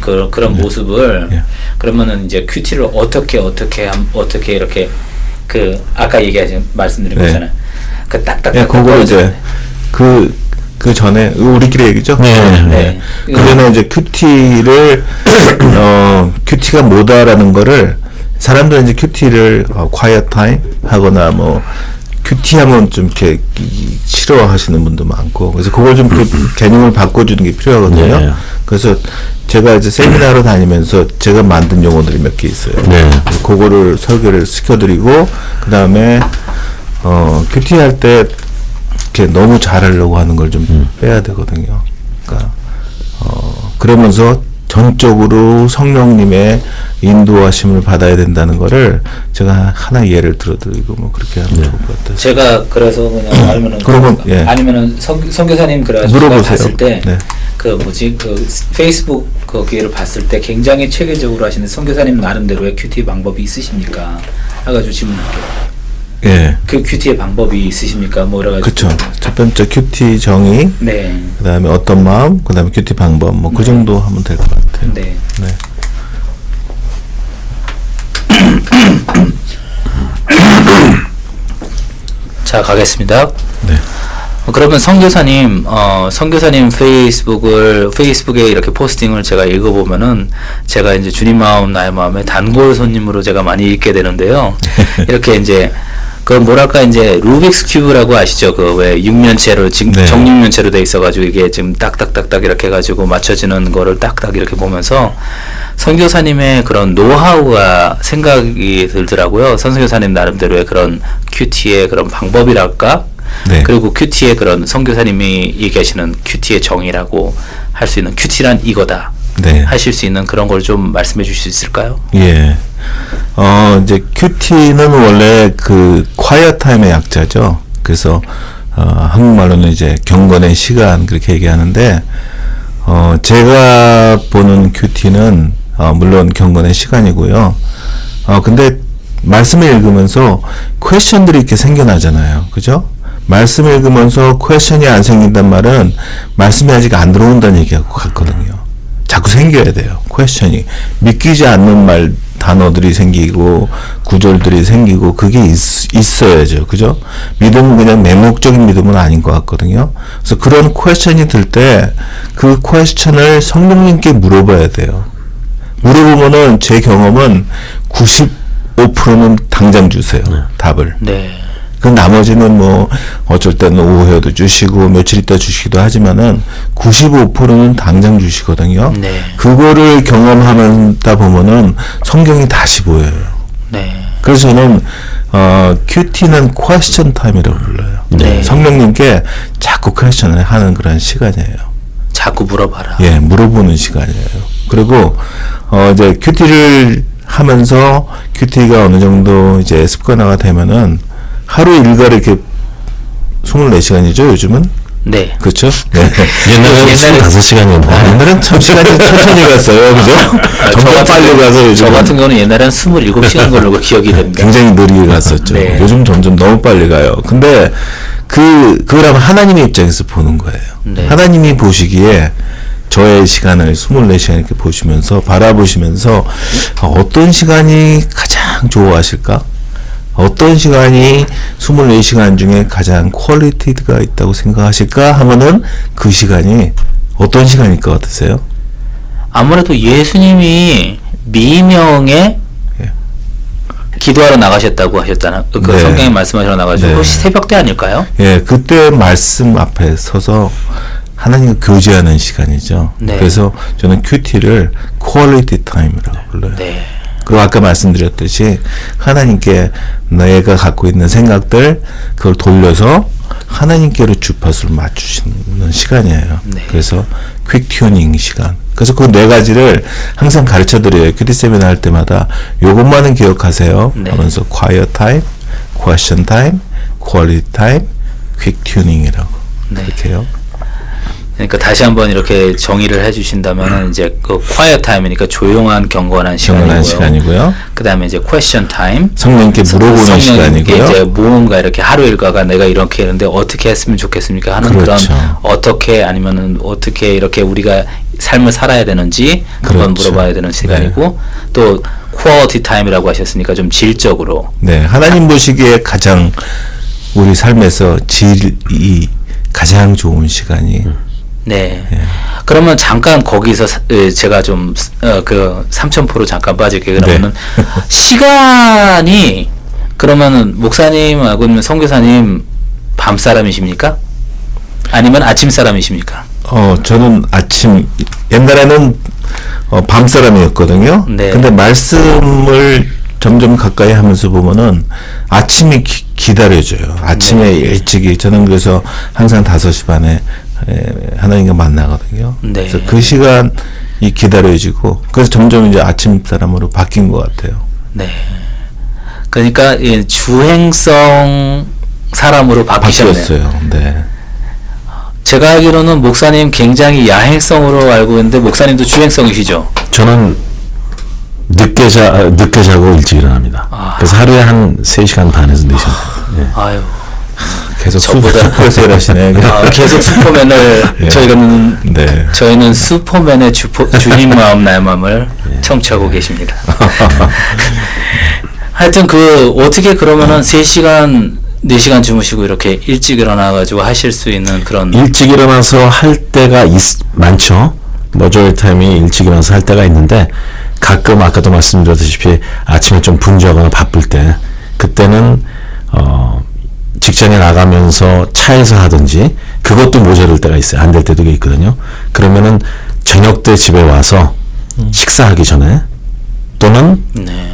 모습을 예. 그러면은 이제 큐티를 어떻게 이렇게 그 아까 말씀드린 네. 거잖아요. 그 딱딱. 예, 그거 이제 그 전에 우리끼리 얘기죠. 네. 네. 그 전에 이제 큐티를 큐티가 뭐다라는 거를 사람들은 이제 큐티를 quiet time 하거나 뭐 큐티하면 좀 이렇게 싫어하시는 분도 많고 그래서 그걸 좀 개념을 바꿔주는 게 필요하거든요. 네. 그래서 제가 이제 세미나로 다니면서 제가 만든 용어들이 몇 개 있어요. 네. 그거를 설계를 시켜드리고 그 다음에 큐티 할 때 이렇게 너무 잘하려고 하는 걸 좀 빼야 되거든요. 그러니까 그러면서 전적으로 성령님의 인도하심을 받아야 된다는 거를 제가 하나 예를 들어드리고 뭐 그렇게 하면 좋을 것 같아요. 제가 그래서 그냥 아니면은 그러면, 예. 아니면은 선교사님 그래가지고 물어보세요. 봤을 때 네. 그 뭐지 그 페이스북 거기를 봤을 때 굉장히 체계적으로 하시는 선교사님 나름대로의 큐티 방법이 있으십니까? 해가지고 질문할게요. 예. 그 큐티의 방법이 있으십니까? 뭐 이래가지고. 그쵸. 첫 번째 큐티 정의, 네. 그 다음에 어떤 마음, 그 다음에 큐티 방법, 뭐 그 정도 하면 될 것 같아요. 네. 네. 자 가겠습니다. 네. 그러면 선교사님, 선교사님 페이스북에 이렇게 포스팅을 제가 읽어보면은 제가 이제 주님 마음 나의 마음에 단골 손님으로 제가 많이 읽게 되는데요. 이렇게 이제 그 뭐랄까 이제 루빅스 큐브라고 아시죠? 그 왜 육면체로 지금 네. 정육면체로 돼 있어가지고 이게 지금 딱딱딱딱 이렇게 해가지고 맞춰지는 거를 딱딱 이렇게 보면서 선교사님의 그런 노하우가 생각이 들더라고요. 선교사님 나름대로의 그런 큐티의 그런 방법이랄까? 네. 그리고 큐티의 그런 선교사님이 얘기하시는 큐티의 정의라고 할 수 있는 큐티란 이거다. 네. 하실 수 있는 그런 걸 좀 말씀해 주실 수 있을까요? 예. 이제 큐티는 원래 그 quiet time의 약자죠. 그래서 한국말로는 이제 경건의 시간 그렇게 얘기하는데 제가 보는 큐티는 물론 경건의 시간이고요. 근데 말씀을 읽으면서 퀘스천들이 이렇게 생겨나잖아요. 그죠? 말씀을 읽으면서 퀘스천이 안 생긴단 말은 말씀이 아직 안 들어온다는 얘기하고 같거든요. 자꾸 생겨야 돼요. 퀘스천이. 믿기지 않는 말 단어들이 생기고 구절들이 생기고 그게 있어야죠. 그죠? 믿음은 그냥 맹목적인 믿음은 아닌 것 같거든요. 그래서 그런 퀘스천이 들 때 그 퀘스천을 성령님께 물어봐야 돼요. 물어보면은 제 경험은 95%는 당장 주세요. 답을. 네. 그 나머지는 뭐 어쩔 때는 오후에도 주시고 며칠 있다 주시기도 하지만은 95%는 당장 주시거든요. 네. 그거를 경험하다 보면은 성경이 다시 보여요. 네. 그래서 저는 큐티는 퀘스천 타임이라고 불러요. 네. 성령님께 자꾸 퀘스천을 하는 그런 시간이에요. 자꾸 물어봐라. 예, 물어보는 시간이에요. 그리고 이제 큐티를 하면서 큐티가 어느 정도 이제 습관화가 되면은 하루 일과를 이렇게 24시간이죠, 요즘은? 네. 그렇죠? 네. 옛날에는 25시간이었나? 옛날엔 참 시간이 천천히 갔어요, 그죠? 점점 빨리 가서 요즘 저 같은 경우는 옛날에는 27시간 걸로 기억이 됩니다. 굉장히 느리게 갔었죠. 네. 요즘 점점 너무 빨리 가요. 근데 그걸 하면 하나님의 입장에서 보는 거예요. 네. 하나님이 보시기에 저의 시간을 24시간 이렇게 보시면서 바라보시면서 어떤 시간이 가장 좋아하실까? 어떤 시간이 24시간 중에 가장 퀄리티가 있다고 생각하실까 하면은 그 시간이 어떤 시간일 것 같으세요? 아무래도 예수님이 미명에 예. 기도하러 나가셨다고 하셨잖아요. 그 네. 성경에 말씀하시러 나가지고 네. 혹시 새벽 때 아닐까요? 예, 그때 말씀 앞에 서서 하나님과 교제하는 시간이죠. 네. 그래서 저는 큐티를 퀄리티 타임이라고 불러요. 네. 그리고 아까 말씀드렸듯이 하나님께 내가 갖고 있는 생각들 그걸 돌려서 하나님께로 주파수를 맞추시는 시간이에요. 네. 그래서 퀵 튜닝 시간. 그래서 그 네 가지를 항상 가르쳐 드려요. 큐티 세미나 할 때마다 요것만은 기억하세요. 네. 하면서 quiet time, question time, quality time, quick tuning이라고 네. 그렇게 해요. 그러니까 다시 한번 이렇게 정의를 해주신다면 이제 그 quiet time이니까 조용한 경건한 정원한 시간이고요. 시간이고요. 그다음에 이제 question time. 성령께 물어보는 성령께 시간이고요. 이제 무언가 이렇게 하루 일과가 내가 이렇게 했는데 어떻게 했으면 좋겠습니까 하는 그렇죠. 그런 어떻게 아니면은 어떻게 이렇게 우리가 삶을 살아야 되는지 그건 그렇죠. 물어봐야 되는 시간이고 또 quality time이라고 하셨으니까 좀 질적으로 네, 하나님 보시기에 가장 우리 삶에서 질이 가장 좋은 시간이 네. 그러면 잠깐 거기서 제가 좀 그 3000% 잠깐 빠질게요. 그러면은 시간이 그러면은 목사님하고 선교사님 밤 사람이십니까? 아니면 아침 사람이십니까? 저는 아침 옛날에는 밤 사람이었거든요. 네. 근데 말씀을 점점 가까이 하면서 보면은 아침이 기다려져요. 아침에 네. 일찍이 저는 그래서 항상 5시 반에 하나님과 만나거든요. 네. 그래서 그 시간이 기다려지고 그래서 점점 이제 아침 사람으로 바뀐 것 같아요. 네. 그러니까 이 주행성 사람으로 바뀌셨네요. 바뀌었어요. 네. 제가 알기로는 목사님 굉장히 야행성으로 알고 있는데 목사님도 주행성이시죠? 저는 늦게 자고 일찍 일어납니다. 아. 그래서 하루에 한 3시간 반에서 4시간. 예. 아유. 계속 저보다 슈퍼에서 일하시네. 계속 슈퍼맨을 예. 저희는 슈퍼맨의 주님 마음 나의 마음을 청취하고 계십니다. 하여튼 어떻게 그러면은 3시간 4시간 주무시고 이렇게 일찍 일어나 가지고 하실 수 있는 그런 일찍 일어나서 할 때가 많죠. 머저리 타임이 일찍 일어나서 할 때가 있는데 가끔 아까도 말씀드렸다시피 아침에 좀 분주하거나 바쁠 때 그때는 직장에 나가면서 차에서 하든지 그것도 모자랄 때가 있어요. 안 될 때도 있거든요. 그러면은 저녁 때 집에 와서 식사하기 전에 또는 네.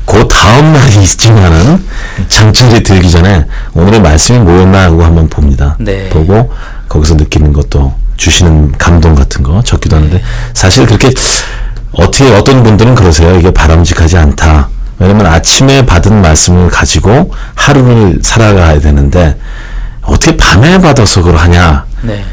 그 다음 날이 있지만은 장철이 들기 전에 오늘의 말씀이 뭐였나 하고 한번 봅니다. 네. 보고 거기서 느끼는 것도 주시는 감동 같은 거 적기도 하는데 사실 그렇게 어떤 분들은 그러세요. 이게 바람직하지 않다. 왜냐면 아침에 받은 말씀을 가지고 하루를 살아가야 되는데 어떻게 밤에 받아서 그걸 하냐. 네.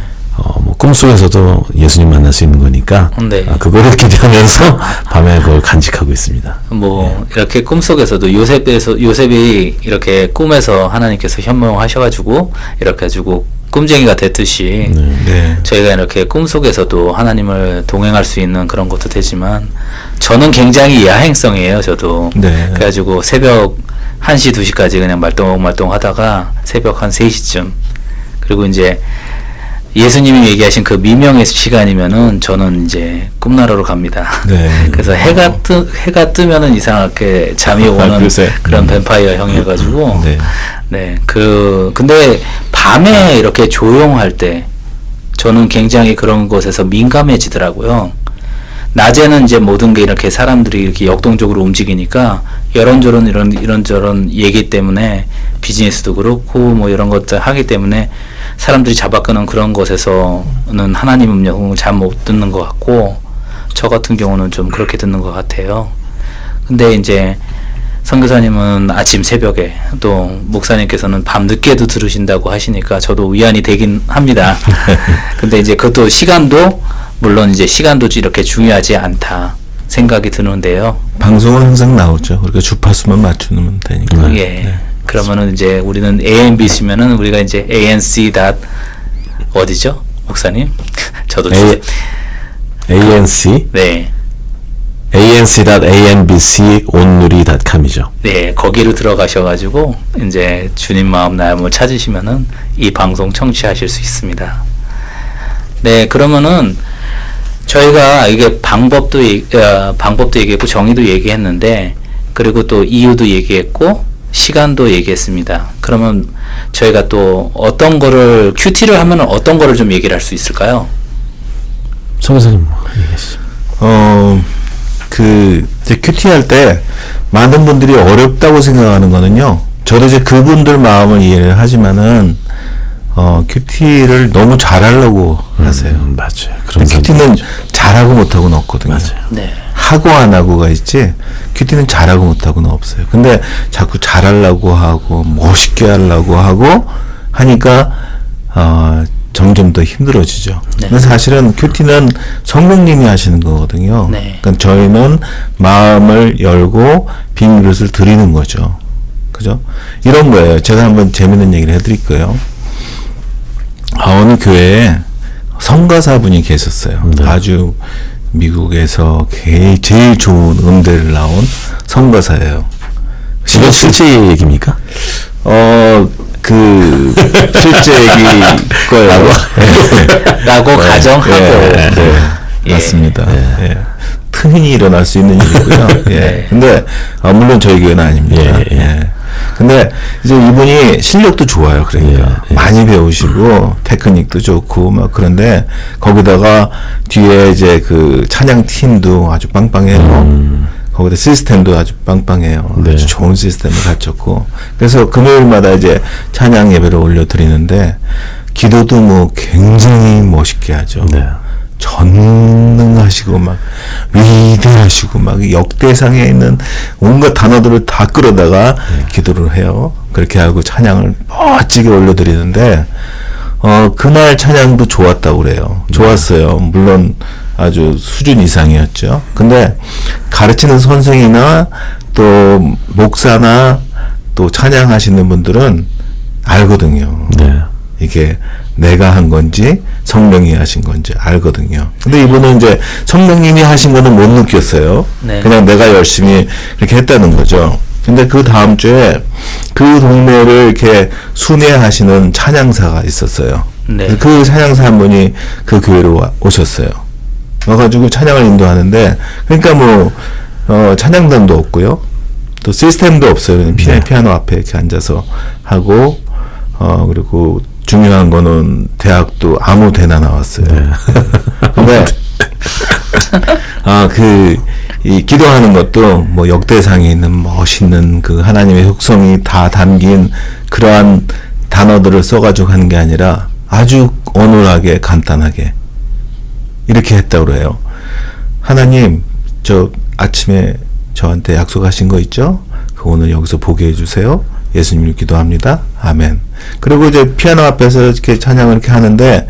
뭐 꿈속에서도 예수님 만날 수 있는 거니까 네. 그거를 기대하면서 밤에 그걸 간직하고 있습니다. 뭐 이렇게 꿈속에서도 요셉이 이렇게 꿈에서 하나님께서 현몽하셔가지고 이렇게 해주고 꿈쟁이가 됐듯이 네. 저희가 이렇게 꿈속에서도 하나님을 동행할 수 있는 그런 것도 되지만 저는 굉장히 야행성이에요. 저도 네. 그래가지고 새벽 1시 2시까지 그냥 말똥 하다가 새벽 한 3시쯤 그리고 이제 예수님이 얘기하신 그 미명의 시간이면은 저는 이제 꿈나라로 갑니다. 네. 그래서 해가 뜨면은 이상하게 잠이 오는 글쎄. 그런 뱀파이어 형이어가지고 네. 근데 밤에 이렇게 조용할 때 저는 굉장히 그런 것에서 민감해지더라고요. 낮에는 이제 모든 게 이렇게 사람들이 이렇게 역동적으로 움직이니까 이런저런 얘기 때문에 비즈니스도 그렇고 뭐 이런 것들 하기 때문에 사람들이 잡아끄는 그런 것에서는 하나님 음성을 잘 못 듣는 것 같고 저 같은 경우는 좀 그렇게 듣는 것 같아요. 근데 이제 선교사님은 아침 새벽에 또 목사님께서는 밤 늦게도 들으신다고 하시니까 저도 위안이 되긴 합니다. 근데 이제 그것도 물론 이제 시간도 이렇게 중요하지 않다 생각이 드는데요. 방송은 항상 나오죠. 그러니까 주파수만 맞추면 되니까. 예. 네. 그러면은 이제 우리는 ANBC면은 우리가 이제 ANC 어디죠? 목사님? 저도 ANC 네. anc.anbcon누리.com이죠. 네, 거기로 들어가셔가지고 이제 주님 마음 나음을 찾으시면은 이 방송 청취하실 수 있습니다. 네, 그러면은 저희가 이게 방법도 얘기했고 정의도 얘기했는데 그리고 또 이유도 얘기했고 시간도 얘기했습니다. 그러면 저희가 또 어떤 거를 큐티를 하면은 어떤 거를 좀 얘기를 할 수 있을까요? 송 교사님 얘기하시죠. 이제 큐티 할 때 많은 분들이 어렵다고 생각하는 거는요. 저도 이제 그분들 마음을 이해를 하지만은 큐티를 너무 잘하려고 하세요. 맞아요. 그런 큐티는 잘하고 못하고는 없거든요. 맞아요. 네. 하고 안 하고가 있지 큐티는 잘하고 못하고는 없어요. 근데 자꾸 잘하려고 하고 멋있게 하려고 하고 하니까 점점 더 힘들어지죠. 네. 근데 사실은 큐티는 성령님이 하시는 거거든요. 네. 그러니까 저희는 마음을 열고 빈 그릇을 드리는 거죠. 그죠? 이런 거예요. 제가 한번 재밌는 얘기를 해드릴 거예요. 어느 교회에 성가사분이 계셨어요. 네. 아주 미국에서 제일 좋은 음대를 나온 성가사예요. 이건 실제 얘기입니까? 실제 얘기 거예요. 라고 가정하고. 예. 맞습니다. 예. 트윈이 일어날 수 있는 일이고요. 예. 네. 근데, 물론 저희 교회는 아닙니다. 예. 근데, 이제 이분이 실력도 좋아요. 그러니까. 많이 배우시고, 테크닉도 좋고, 막 그런데, 거기다가 뒤에 이제 그 찬양 팀도 아주 빵빵해요. 거기다 시스템도 아주 빵빵해요. 네. 아주 좋은 시스템을 갖췄고. 그래서 금요일마다 이제 찬양 예배를 올려드리는데, 기도도 뭐 굉장히 멋있게 하죠. 네. 전능하시고 막 위대하시고 막 역대상에 있는 온갖 단어들을 다 끌어다가 기도를 해요. 그렇게 하고 찬양을 멋지게 올려드리는데 그날 찬양도 좋았다고 그래요. 좋았어요. 물론 아주 수준 이상이었죠. 근데 가르치는 선생이나 또 목사나 또 찬양하시는 분들은 알거든요. 네. 이게 내가 한 건지 성령이 하신 건지 알거든요. 근데 이분은 이제 성령님이 하신 거는 못 느꼈어요. 네. 그냥 내가 열심히 이렇게 했다는 거죠. 근데 그 다음 주에 그 동네를 이렇게 순회하시는 찬양사가 있었어요. 네. 그 찬양사 한 분이 그 교회로 오셨어요. 와가지고 찬양을 인도하는데, 그러니까 뭐, 찬양단도 없고요. 또 시스템도 없어요. 그냥 피아노 앞에 이렇게 앉아서 하고, 그리고 중요한 거는 대학도 아무 데나 나왔어요. 근데, 이 기도하는 것도 뭐 역대상에 있는 멋있는 그 하나님의 흑성이 다 담긴 그러한 단어들을 써가지고 하는 게 아니라 아주 어눌하게 간단하게 이렇게 했다고 해요. 하나님, 저 아침에 저한테 약속하신 거 있죠? 그 오늘 여기서 보게 해주세요. 예수님을 기도합니다. 아멘. 그리고 이제 피아노 앞에서 이렇게 찬양을 이렇게 하는데,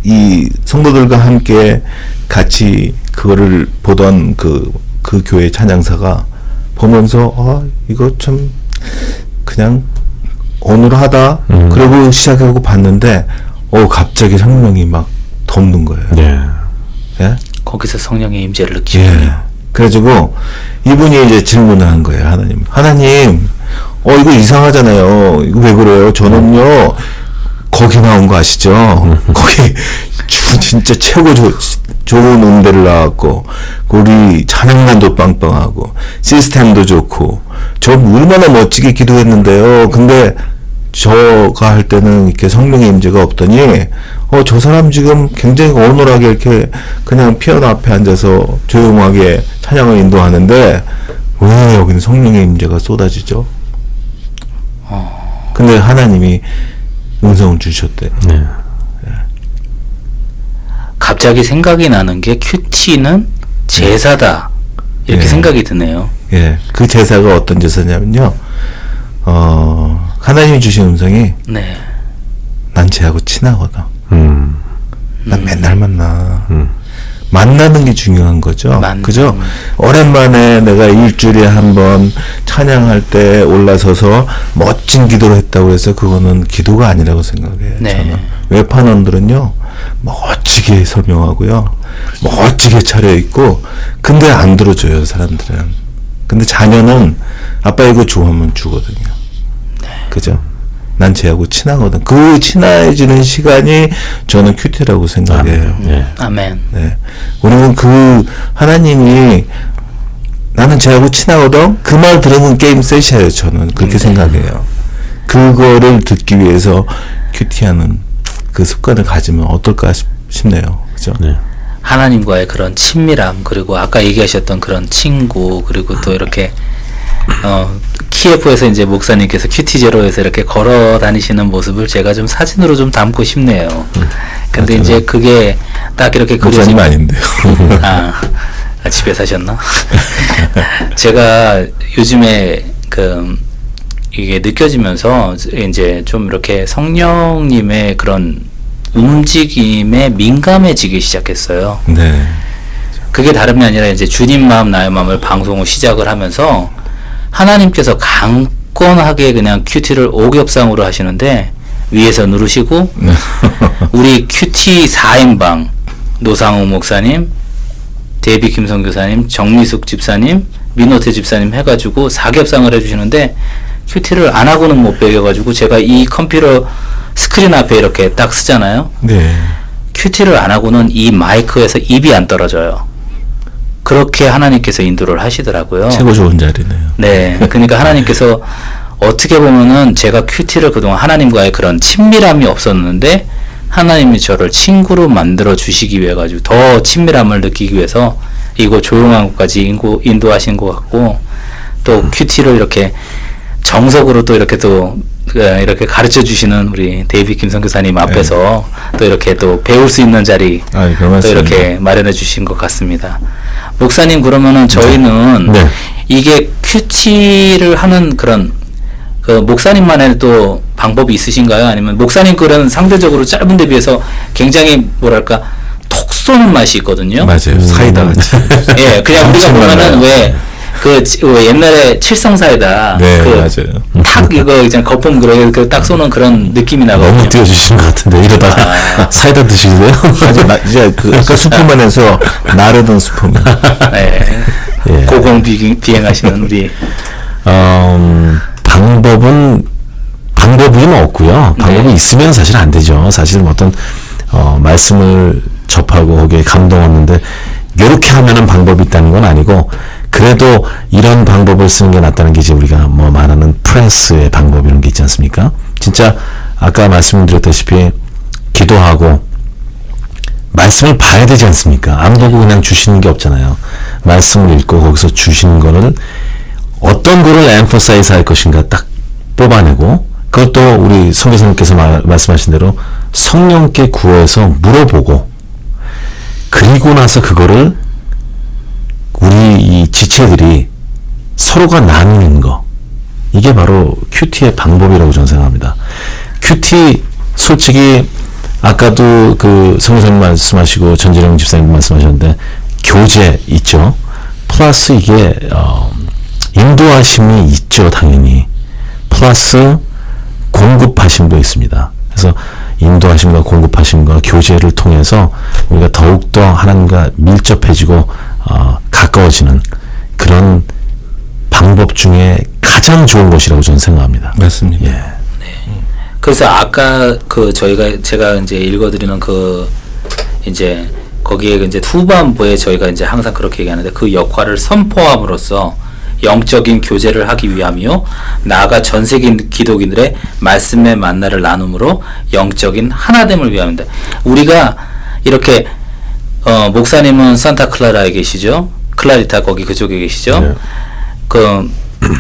이 성도들과 함께 같이 그거를 보던 그 교회 찬양사가 보면서, 이거 참, 그냥, 어눌하다. 그러고 시작하고 봤는데, 갑자기 성령이 막 덮는 거예요. 네. 예? 거기서 성령의 임재를 느끼고. 예. 그래가지고 이분이 이제 질문을 한 거예요. 하나님, 이거 이상하잖아요. 이거 왜 그래요? 저는요, 거기 나온 거 아시죠? 거기 진짜 최고 좋은 음대를 나왔고, 우리 찬양단도 빵빵하고, 시스템도 좋고, 저 얼마나 멋지게 기도했는데요. 근데 저가 할 때는 이렇게 성령의 임재가 없더니, 저 사람 지금 굉장히 어눌하게 이렇게 그냥 피아노 앞에 앉아서 조용하게 찬양을 인도하는데, 왜 여기는 성령의 임재가 쏟아지죠? 근데 하나님이 음성을 주셨대. 네. 갑자기 생각이 나는 게 큐티는 제사다. 이렇게 예. 생각이 드네요. 예. 그 제사가 어떤 제사냐면요. 하나님이 주신 음성이, 네. 난 쟤하고 친하거든. 난 맨날 만나. 만나는 게 중요한 거죠. 그죠? 오랜만에 내가 일주일에 한 번 찬양할 때 올라서서 멋진 기도를 했다고 해서 그거는 기도가 아니라고 생각해요. 네. 저는. 외판원들은요, 멋지게 설명하고요, 멋지게 차려입고, 근데 안 들어줘요, 사람들은. 근데 자녀는 아빠 이거 좋아하면 주거든요. 그죠? 난 쟤하고 친하거든. 그 친해지는 시간이 저는 큐티라고 생각해요. 네. 아멘. 네. 우리는 그 하나님이 나는 쟤하고 친하거든. 그 말 들으면 게임 셋이에요. 저는 그렇게 생각해요. 그거를 듣기 위해서 큐티하는 그 습관을 가지면 어떨까 싶네요. 그죠? 네. 하나님과의 그런 친밀함, 그리고 아까 얘기하셨던 그런 친구, 그리고 또 이렇게 키예프에서 이제 목사님께서 큐티제로에서 이렇게 걸어 다니시는 모습을 제가 좀 사진으로 좀 담고 싶네요. 근데 맞아요. 이제 그게 딱 이렇게 목사님 아닌데요. 집에 사셨나? 제가 요즘에 이게 느껴지면서 이제 좀 이렇게 성령님의 그런 움직임에 민감해지기 시작했어요. 네. 그게 다름이 아니라 이제 주님 마음 나의 마음을 방송을 시작을 하면서 하나님께서 강건하게 그냥 큐티를 오겹상으로 하시는데 위에서 누르시고 우리 큐티 4인방 노상우 목사님, 데이비 김성 교사님, 정미숙 집사님, 민호태 집사님 해가지고 4겹상을 해주시는데 큐티를 안 하고는 못 배겨가지고 제가 이 컴퓨터 스크린 앞에 이렇게 딱 쓰잖아요. 네. 큐티를 안 하고는 이 마이크에서 입이 안 떨어져요. 그렇게 하나님께서 인도를 하시더라고요. 최고 좋은 자리네요. 네. 그러니까 하나님께서 어떻게 보면은 제가 큐티를 그동안 하나님과의 그런 친밀함이 없었는데 하나님이 저를 친구로 만들어 주시기 위해 가지고 더 친밀함을 느끼기 위해서 이곳 조용한 곳까지 인도하신 것 같고 또 큐티를 이렇게 정석으로 또 이렇게 또 이렇게 가르쳐 주시는 우리 데이비 김성 교사님 앞에서 또 이렇게 또 배울 수 있는 자리 또 이렇게 마련해 주신 것 같습니다. 목사님 그러면은 저희는 네. 이게 큐티를 하는 그런 그 목사님만의 또 방법이 있으신가요? 아니면 목사님 글은 상대적으로 짧은 데 비해서 굉장히 뭐랄까 톡 쏘는 맛이 있거든요. 맞아요. 사이다 같이. 예, 그냥 우리가 보면은 왜 옛날에 칠성사이다. 네, 맞아요. 탁 이거 이제 거품 딱 쏘는 그런 느낌이 나거든요. 너무 띄워주시는 것 같은데 이러다가 사이다 드시게요? 이제 아까 슈퍼맨에서 나르던 슈퍼맨. 네. 예. 고공 비행하시는 우리 방법은 없고요. 방법이 네. 있으면 사실 안 되죠. 사실 어떤 말씀을 접하고 거기에 감동 얻는데 이렇게 하면은 방법이 있다는 건 아니고 그래도 이런 방법을 쓰는 게 낫다는 게 이제 우리가 뭐 말하는 프랜스의 방법 이런 게 있지 않습니까? 진짜 아까 말씀드렸다시피 기도하고 말씀을 봐야 되지 않습니까? 안 보고 그냥 주시는 게 없잖아요. 말씀을 읽고 거기서 주시는 거는 어떤 거를 emphasize 할 것인가 딱 뽑아내고 그것도 우리 선교사님께서 말씀하신 대로 성령께 구해서 물어보고 그리고 나서 그거를 우리 이 지체들이 서로가 나누는 거 이게 바로 큐티의 방법이라고 저는 생각합니다. 큐티 솔직히 아까도 그 성교사님 말씀하시고 전재령 집사님 말씀하셨는데 교제 있죠. 플러스 이게 인도하심이 있죠. 당연히 플러스 공급하심도 있습니다. 그래서 인도하심과 공급하심과 교제를 통해서 우리가 더욱더 하나님과 밀접해지고 가까워지는 그런 방법 중에 가장 좋은 것이라고 저는 생각합니다. 맞습니다. 예. 그래서 아까 제가 이제 읽어드리는 이제 거기에 이제 후반부에 저희가 이제 항상 그렇게 얘기하는데 그 역할을 선포함으로써 영적인 교제를 하기 위함이요 나아가 전 세계 기독인들의 말씀의 만나를 나눔으로 영적인 하나됨을 위함입니다. 우리가 이렇게 목사님은 산타클라라에 계시죠. 클라리타 거기 그쪽에 계시죠. 네.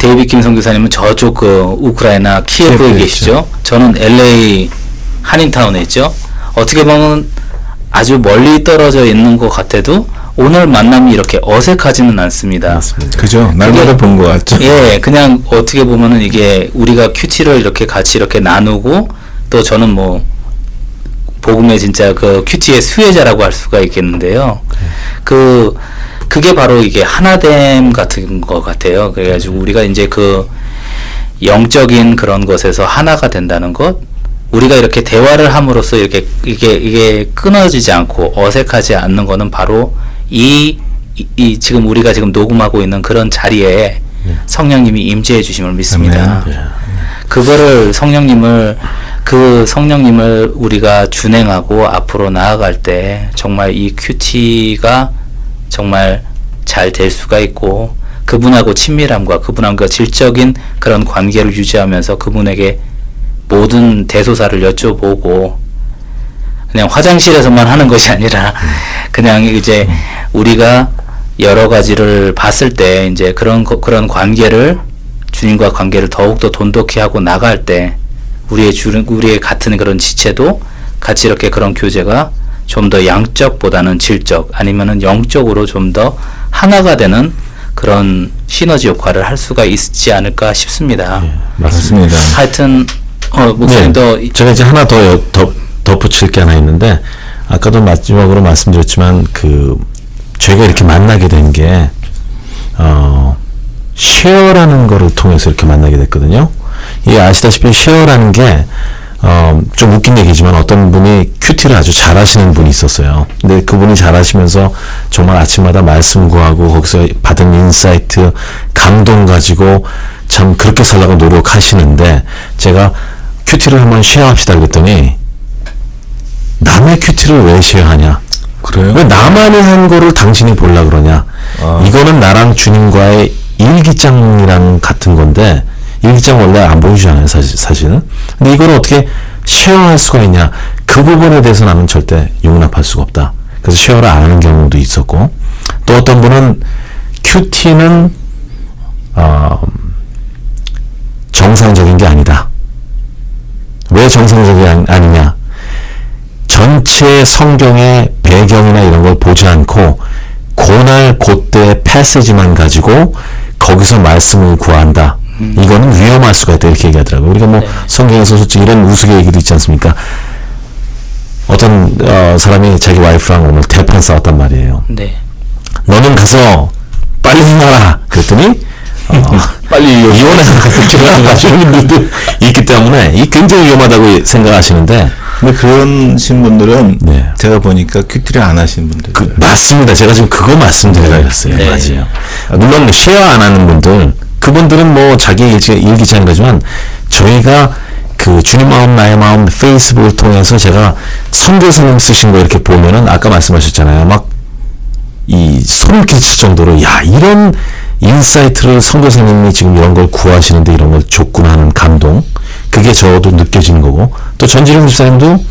데이비 김성 교사님은 저쪽 우크라이나 키예프에 계시죠. 저는 LA 한인타운에 있죠. 어떻게 보면 아주 멀리 떨어져 있는 것 같아도 오늘 만남이 이렇게 어색하지는 않습니다. 맞습니다. 그죠? 날마다 본 것 같죠? 예, 그냥 어떻게 보면은 이게 우리가 큐티를 이렇게 같이 이렇게 나누고 또 저는 뭐 복음의 진짜 큐티의 수혜자라고 할 수가 있겠는데요. 그게 바로 이게 하나됨 같은 것 같아요. 그래가지고 우리가 이제 영적인 그런 것에서 하나가 된다는 것, 우리가 이렇게 대화를 함으로써 이게 끊어지지 않고 어색하지 않는 거는 바로 지금 우리가 지금 녹음하고 있는 그런 자리에 성령님이 임재해 주심을 믿습니다. 그거를 성령님을 우리가 준행하고 앞으로 나아갈 때 정말 이 큐티가 정말 잘 될 수가 있고 그분하고 친밀함과 그분하고 질적인 그런 관계를 유지하면서 그분에게 모든 대소사를 여쭤보고 그냥 화장실에서만 하는 것이 아니라 그냥 이제 우리가 여러 가지를 봤을 때 이제 그런 관계를 주님과 관계를 더욱더 돈독히 하고 나갈 때 우리의 같은 그런 지체도 같이 이렇게 그런 교제가 좀 더 양적보다는 질적 아니면은 영적으로 좀 더 하나가 되는 그런 시너지 효과를 할 수가 있지 않을까 싶습니다. 맞습니다. 하여튼 목사님도 네, 제가 이제 하나 더 덧붙일 게 하나 있는데 아까도 마지막으로 말씀드렸지만 저희가 이렇게 만나게 된 게 쉐어라는 거를 통해서 이렇게 만나게 됐거든요. 이 아시다시피 쉐어라는 게 좀 웃긴 얘기지만 어떤 분이 큐티를 아주 잘하시는 분이 있었어요. 근데 그분이 잘하시면서 정말 아침마다 말씀 구하고 거기서 받은 인사이트, 감동 가지고 참 그렇게 살라고 노력하시는데 제가 큐티를 한번 쉐어합시다 그랬더니 남의 큐티를 왜 쉐어하냐? 그래요? 왜 나만이 한 거를 당신이 보려 그러냐? 이거는 나랑 주님과의 일기장이랑 같은 건데 일기장 원래 안 보여주잖아요, 사실은. 근데 이걸 어떻게 쉐어할 수가 있냐? 그 부분에 대해서 나는 절대 용납할 수가 없다. 그래서 쉐어를 안 하는 경우도 있었고, 또 어떤 분은 큐티는 정상적인 게 아니다. 왜 정상적이 아니냐? 전체 성경의 배경이나 이런 걸 보지 않고 고날 그때의 패시지만 가지고 거기서 말씀을 구한다. 이거는 위험할 수가 있다 이렇게 얘기하더라고요. 우리가 뭐 성경에서 솔직히 이런 우스개 얘기도 있지 않습니까? 어떤 사람이 자기 와이프랑 오늘 대판 싸웠단 말이에요. 네. 너는 가서 빨리 해놔라 그랬더니 빨리 이혼해라 그렇게 하시는 분들도 있기 때문에 이 굉장히 위험하다고 생각하시는데 근데 그러신 분들은 네. 제가 보니까 큐티를 안 하시는 분들. 맞습니다. 제가 지금 그거 말씀드리려고 했어요. 네. 맞아요. 물론 쉐어 안 하는 분들 그분들은 뭐 자기 일기장이라지만 저희가 그 주님 마음 나의 마음 페이스북을 통해서 제가 선교사님 쓰신 거 이렇게 보면은 아까 말씀하셨잖아요. 막 이 소름 끼칠 정도로 야 이런 인사이트를 선교사님이 지금 이런 걸 구하시는데 이런 걸 줬구나 하는 감동 그게 저도 느껴지는 거고 또 전지령 집사님도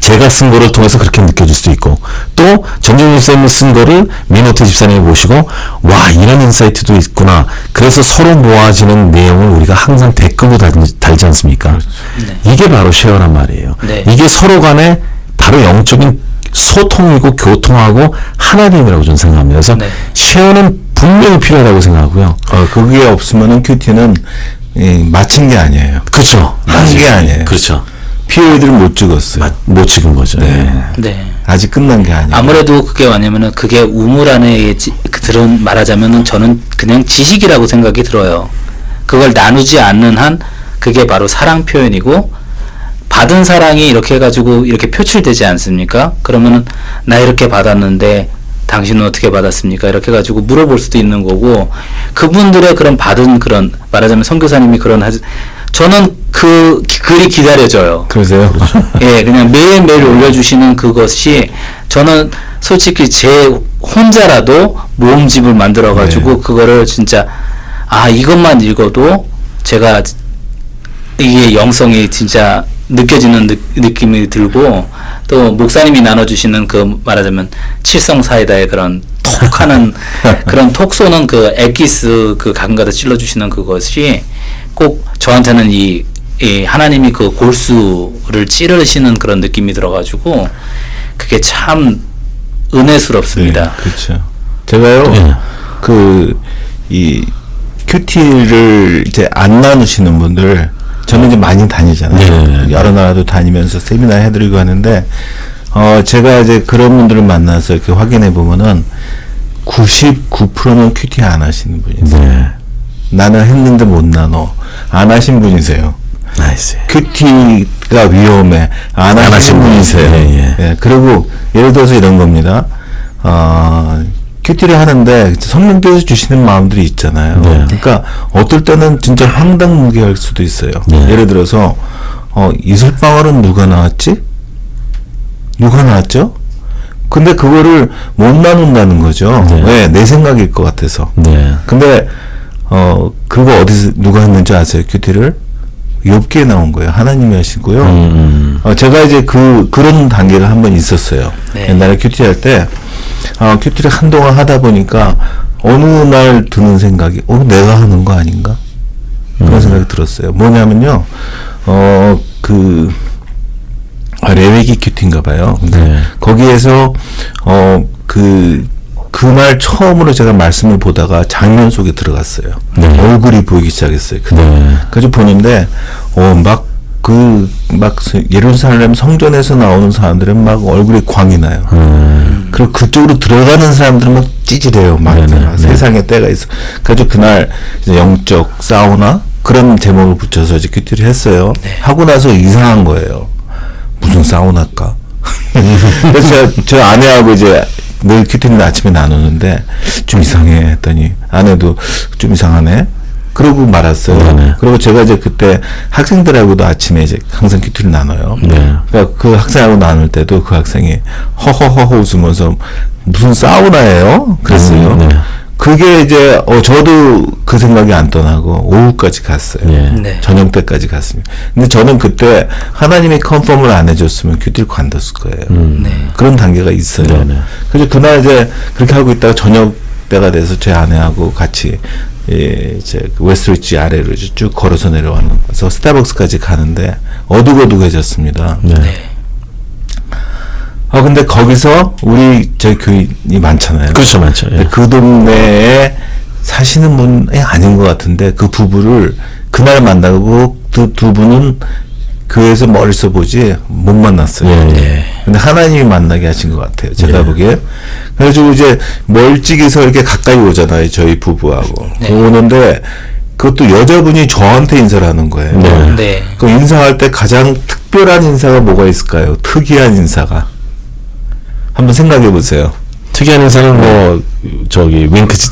제가 쓴 거를 통해서 그렇게 느껴질 수도 있고 또 전지령 집사님이 쓴 거를 민호태 집사님이 보시고 와 이런 인사이트도 있구나 그래서 서로 모아지는 내용을 우리가 항상 댓글로 달지 않습니까? 네. 이게 바로 쉐어란 말이에요. 네. 이게 서로 간에 바로 영적인 소통이고 교통하고 하나됨이라고 저는 생각합니다. 그래서 네. 쉐어는 분명히 필요하다고 생각하고요. 그게 없으면은 큐티는 마친 게 아니에요. 그렇죠. 한 게 아니에요. 그렇죠. POE들을 못 찍었어요. 못 찍은 거죠. 네. 네. 아직 끝난 게 아니에요. 아무래도 그게 뭐냐면은 그게 우물 안에 들은 말하자면은 저는 그냥 지식이라고 생각이 들어요. 그걸 나누지 않는 한 그게 바로 사랑 표현이고 받은 사랑이 이렇게 해가지고 이렇게 표출되지 않습니까? 그러면은 나 이렇게 받았는데 당신은 어떻게 받았습니까? 이렇게 해가지고 물어볼 수도 있는 거고 그분들의 그런 받은 그런 말하자면 선교사님이 저는 그 글이 기다려져요. 그러세요? 예, 그냥 매일매일 올려주시는 그것이 저는 솔직히 제 혼자라도 모음집을 만들어가지고 그거를 진짜 이것만 읽어도 제가 이게 영성이 진짜 느껴지는 느낌이 들고 또 목사님이 나눠주시는 그 말하자면 칠성사이다의 그런 톡하는 그런 톡 쏘는 그 엑기스 그 가끔가다 찔러주시는 그것이 꼭 저한테는 이 하나님이 그 골수를 찌르시는 그런 느낌이 들어가지고 그게 참 은혜스럽습니다. 네, 그렇죠. 제가요 이 큐티를 이제 안 나누시는 분들 저는 이제 많이 다니잖아요. 여러 나라도 다니면서 세미나 해드리고 하는데, 제가 이제 그런 분들을 만나서 이렇게 확인해 보면은 99%는 큐티 안 하시는 분이세요. 네. 나는 했는데 못 나눠. 안 하신 분이세요. 나이스. 큐티가 위험해. 안 하신 분이세요. 예. 그리고 예를 들어서 이런 겁니다. 큐티를 하는데 성령께서 주시는 마음들이 있잖아요. 네. 그러니까 어떨 때는 진짜 황당무계할 수도 있어요. 네. 예를 들어서 이슬방울은 누가 나왔지? 누가 나왔죠? 근데 그거를 못 나눈다는 거죠. 네. 왜? 내 생각일 것 같아서. 네. 근데 그거 어디서 누가 했는지 아세요? 큐티를 욥기에 나온 거예요. 하나님이 하시고요. 제가 이제 그런 단계가 한 번 있었어요. 네. 옛날에 큐티 할 때, 큐티를 한동안 하다 보니까 어느 날 드는 생각이, 내가 하는 거 아닌가? 그런 생각이 들었어요. 뭐냐면요, 레베기 큐티인가 봐요. 근데 네. 거기에서, 그날 처음으로 제가 말씀을 보다가 장면 속에 들어갔어요. 네. 얼굴이 보이기 시작했어요. 네. 그래서 보는데, 예루살렘 성전에서 나오는 사람들은 막 얼굴에 광이 나요. 그리고 그쪽으로 들어가는 사람들은 막 찌질해요. 막 네네. 세상에 때가 있어. 그래서 그날 이제 영적 사우나 그런 제목을 붙여서 이제 큐티를 했어요. 하고 나서 이상한 거예요. 무슨 사우나일까? 그래서 저 아내하고 이제 늘 큐티는 아침에 나누는데 좀 이상해 했더니 아내도 좀 이상하네. 그러고 말았어요. 네네. 그리고 제가 이제 그때 학생들하고도 아침에 이제 항상 큐티를 나눠요. 네. 그러니까 그 학생하고 나눌 때도 그 학생이 허허허허 웃으면서 무슨 사우나예요? 그랬어요. 네. 그게 이제 저도 그 생각이 안 떠나고 오후까지 갔어요. 예. 네. 저녁 때까지 갔습니다. 근데 저는 그때 하나님이 컨펌을 안 해줬으면 큐티를 관뒀을 거예요. 네. 그런 단계가 있어요. 네네. 그래서 그날 이제 그렇게 하고 있다가 저녁 때가 돼서 제 아내하고 같이 이제 그 웨스트리지 아래로 이제 쭉 걸어서 내려와서 스타벅스까지 가는데 어둑어둑해졌습니다. 네. 근데 거기서 저희 교인이 많잖아요. 그렇죠, 많죠. 예. 근데 그 동네에 사시는 분이 아닌 것 같은데 그 부부를 그날 만나고 두 분은 교회에서 멀리서 보지 못 만났어요. 예. 근데 하나님이 만나게 하신 것 같아요. 제가 예. 보기에. 그래가지고 이제 멀찍이서 이렇게 가까이 오잖아요. 저희 부부하고. 네. 오는데 그것도 여자분이 저한테 인사를 하는 거예요. 네. 네. 그 인사할 때 가장 특별한 인사가 뭐가 있을까요? 특이한 인사가. 한번 생각해 보세요. 특이한 인사는 뭐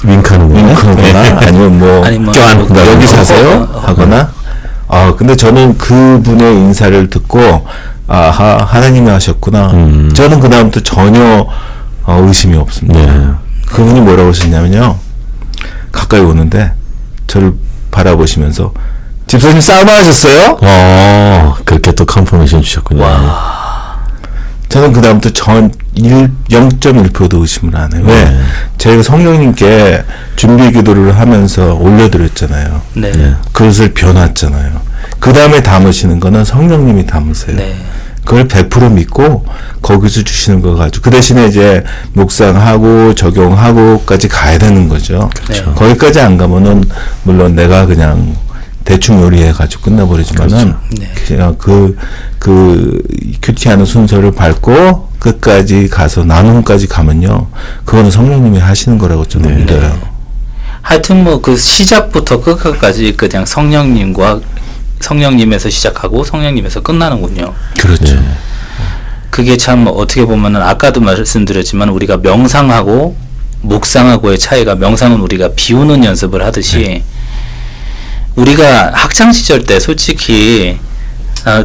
윙크하는 거나 윙크거나 아니면 뭐 아니면 껴안고 뭐 여기 사세요? 하거나. 근데 저는 그분의 인사를 듣고 하나님이 하셨구나. 저는 그 다음부터 전혀 의심이 없습니다. 네. 그분이 뭐라고 하셨냐면요. 가까이 오는데 저를 바라보시면서 집사님 사우나 하셨어요? 그렇게 또 컨퍼메이션 주셨군요. 저는 그 다음부터 0.1%도 의심을 안 해요. 왜? 네. 저희가 성령님께 준비 기도를 하면서 올려드렸잖아요. 네. 네. 그것을 변했잖아요. 그 다음에 담으시는 거는 성령님이 담으세요. 네. 그걸 100% 믿고 거기서 주시는 거 가지고 그 대신에 이제 묵상하고 적용하고까지 가야 되는 거죠. 그렇죠. 거기까지 안 가면은 물론 내가 그냥 대충 요리해 가지고 끝나버리지만은 네. 그냥 그 큐티하는 순서를 밟고 끝까지 가서 나눔까지 가면요, 그거는 성령님이 하시는 거라고 저는 믿어요. 하여튼 뭐 그 시작부터 끝까지 그냥 성령님에서 시작하고 성령님에서 끝나는군요. 그렇죠. 그게 참 어떻게 보면은 아까도 말씀드렸지만 우리가 명상하고 묵상하고의 차이가, 명상은 우리가 비우는 연습을 하듯이 우리가 학창 시절 때 솔직히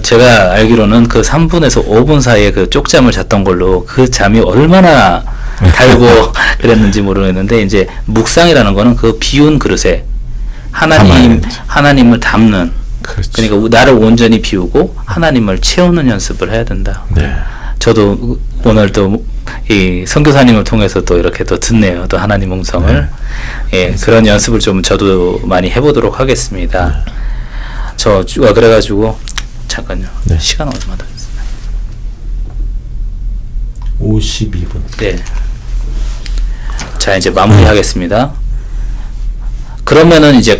제가 알기로는 그 3분에서 5분 사이에 그 쪽잠을 잤던 걸로 그 잠이 얼마나 달고 그랬는지 모르겠는데, 이제 묵상이라는 거는 그 비운 그릇에 하나님을 담는, 그렇죠. 그러니까 나를 온전히 비우고 하나님을 채우는 연습을 해야 된다. 네. 저도 오늘 또 이 선교사님을 통해서 또 이렇게 또 듣네요. 또 하나님 음성을. 예, 그런 연습을 좀 저도 많이 해보도록 하겠습니다. 그래가지고 잠깐요. 네. 시간 얼마 더 있어요? 52분. 네. 자, 이제 마무리하겠습니다. 그러면은 이제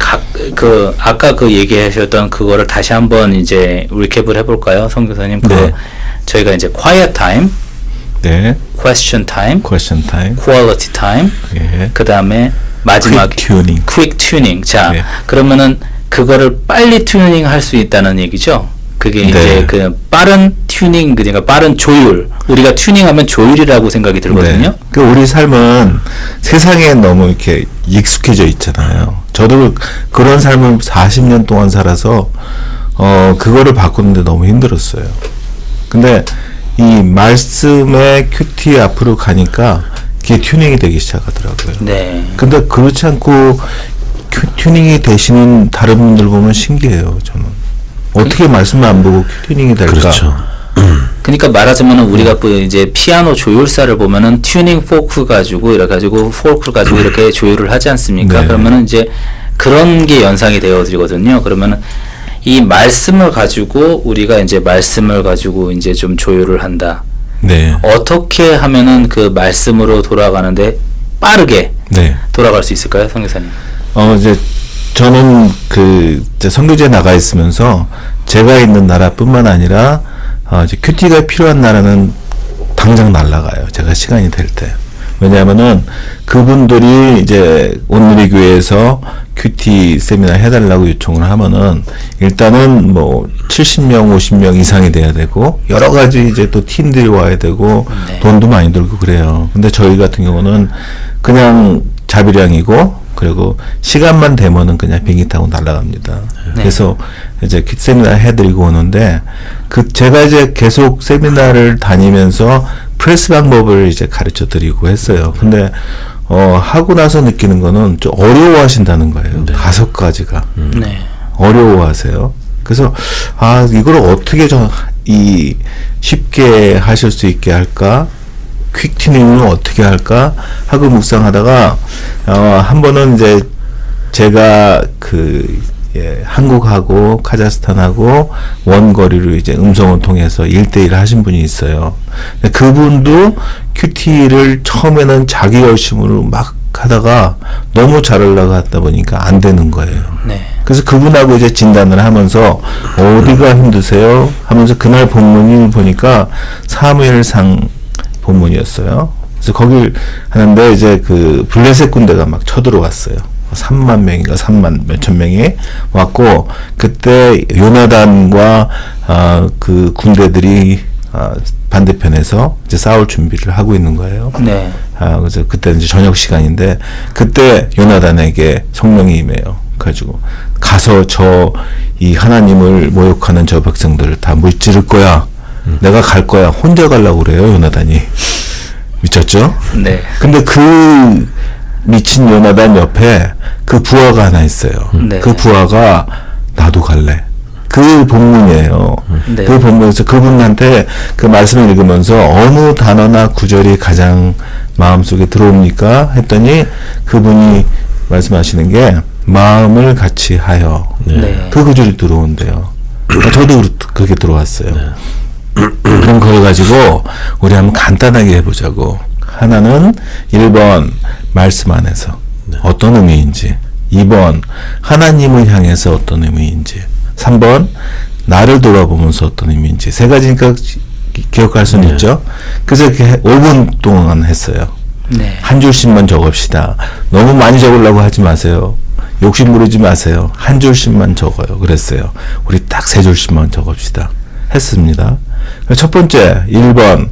아까 그 얘기하셨던 그거를 다시 한번 이제 리캡을 해볼까요, 선교사님? 네. 저희가 이제 quiet time, 네. question time, Question time. quality time, 예. 그 다음에 마지막에 Quick tuning. quick tuning. 자, 네. 그러면은 그거를 빨리 튜닝 할 수 있다는 얘기죠. 그게 네. 이제 그 빠른 튜닝, 그러니까 빠른 조율. 우리가 튜닝하면 조율이라고 생각이 들거든요. 그 우리 삶은 세상에 너무 이렇게 익숙해져 있잖아요. 저도 그런 삶을 40년 동안 살아서 그거를 바꾸는데 너무 힘들었어요. 근데 이 말씀의 큐티 앞으로 가니까 그게 튜닝이 되기 시작하더라고요. 네. 근데 그렇지 않고 튜닝이 되시는 다른 분들 보면 신기해요. 저는 어떻게 말씀을 안 보고 튜닝이 될까? 그렇죠. 그러니까 말하자면 우리가 이제 피아노 조율사를 보면은 튜닝 포크 가지고 이래 가지고 포크를 가지고 이렇게 조율을 하지 않습니까? 네. 그러면은 이제 그런 게 연상이 되어지거든요. 그러면은 이 말씀을 가지고 우리가 이제 말씀을 가지고 이제 좀 조율을 한다. 네. 어떻게 하면은 그 말씀으로 돌아가는데 빠르게 네. 돌아갈 수 있을까요, 선교사님? 이제 저는 이제 선교지에 나가 있으면서 제가 있는 나라뿐만 아니라 이제 큐티가 필요한 나라는 당장 날아가요. 제가 시간이 될 때. 왜냐하면은 그분들이 이제 온누리 교회에서 큐티 세미나 해달라고 요청을 하면은 일단은 뭐 70명, 50명 이상이 돼야 되고 여러 가지 이제 또 팀들이 와야 되고 네. 돈도 많이 들고 그래요. 근데 저희 같은 경우는 그냥 자비량이고 그리고 시간만 되면은 그냥 비행기 타고 날아갑니다. 네. 그래서 이제 세미나 해드리고 오는데 제가 이제 계속 세미나를 다니면서 프레스 방법을 이제 가르쳐 드리고 했어요. 근데 하고 나서 느끼는 거는 좀 어려워하신다는 거예요. 5가지가 네. 어려워하세요. 그래서 이걸 어떻게 쉽게 하실 수 있게 할까? 퀵튜닝을 어떻게 할까 하고 묵상하다가 한 번은 이제 제가 한국하고 카자흐스탄하고 원거리로 이제 음성을 통해서 1대1 하신 분이 있어요. 근데 그분도 큐티를 처음에는 자기 열심으로 막 하다가 너무 잘 올라갔다 보니까 안 되는 거예요. 네. 그래서 그분하고 이제 진단을 하면서 어디가 힘드세요? 하면서 그날 본문을 보니까 사무엘상 본문이었어요. 그래서 거길 하는데 이제 블레셋 군대가 막 쳐들어왔어요. 3만 명인가 3만 몇천 명이 왔고 그때 요나단과 그 군대들이 반대편에서 이제 싸울 준비를 하고 있는 거예요. 네. 그래서 그때 이제 저녁 시간인데 그때 요나단에게 성령이 임해요. 그래가지고 가서 이 하나님을 모욕하는 저 백성들을 다 물찌를 거야. 내가 갈 거야. 혼자 가려고 그래요, 요나단이. 미쳤죠? 네. 근데 미친 요나단 옆에 그 부하가 하나 있어요. 네. 그 부하가 나도 갈래. 그 본문이에요. 네. 그 본문에서 그분한테 그 말씀을 읽으면서 어느 단어나 구절이 가장 마음속에 들어옵니까? 했더니 그분이 말씀하시는 게 마음을 같이 하여. 네. 그 구절이 들어온대요. 저도 그렇게 들어왔어요. 그럼 그걸 가지고 우리 한번 간단하게 해보자고. 하나는 1번 말씀 안에서 어떤 의미인지, 2번 하나님을 향해서 어떤 의미인지, 3번 나를 돌아보면서 어떤 의미인지. 3가지니까 기억할 수는 있죠. 그래서 이렇게 5분 동안 했어요. 네. 한 줄씩만 적읍시다. 너무 많이 적으려고 하지 마세요. 욕심 부리지 마세요. 한 줄씩만 적어요. 그랬어요. 우리 딱 3줄씩만 적읍시다. 했습니다. 첫 번째 1번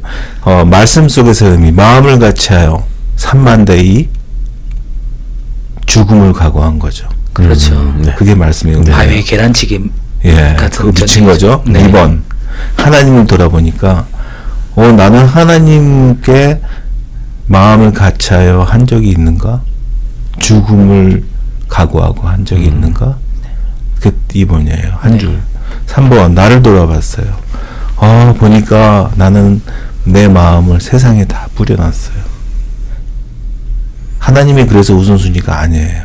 말씀 속에서 의미 마음을 같이 하여 3만대의 죽음을 각오한 거죠. 그렇죠. 그게 말씀이에요. 바위에 계란치기 같은 그거 붙인 거죠. 네. 2번 하나님을 돌아보니까 나는 하나님께 마음을 같이 하여 한 적이 있는가? 죽음을 각오하고 한 적이 있는가? 그 2번이에요. 한 줄. 3번 나를 돌아봤어요. 보니까 나는 내 마음을 세상에 다 뿌려놨어요. 하나님이 그래서 우선순위가 아니에요.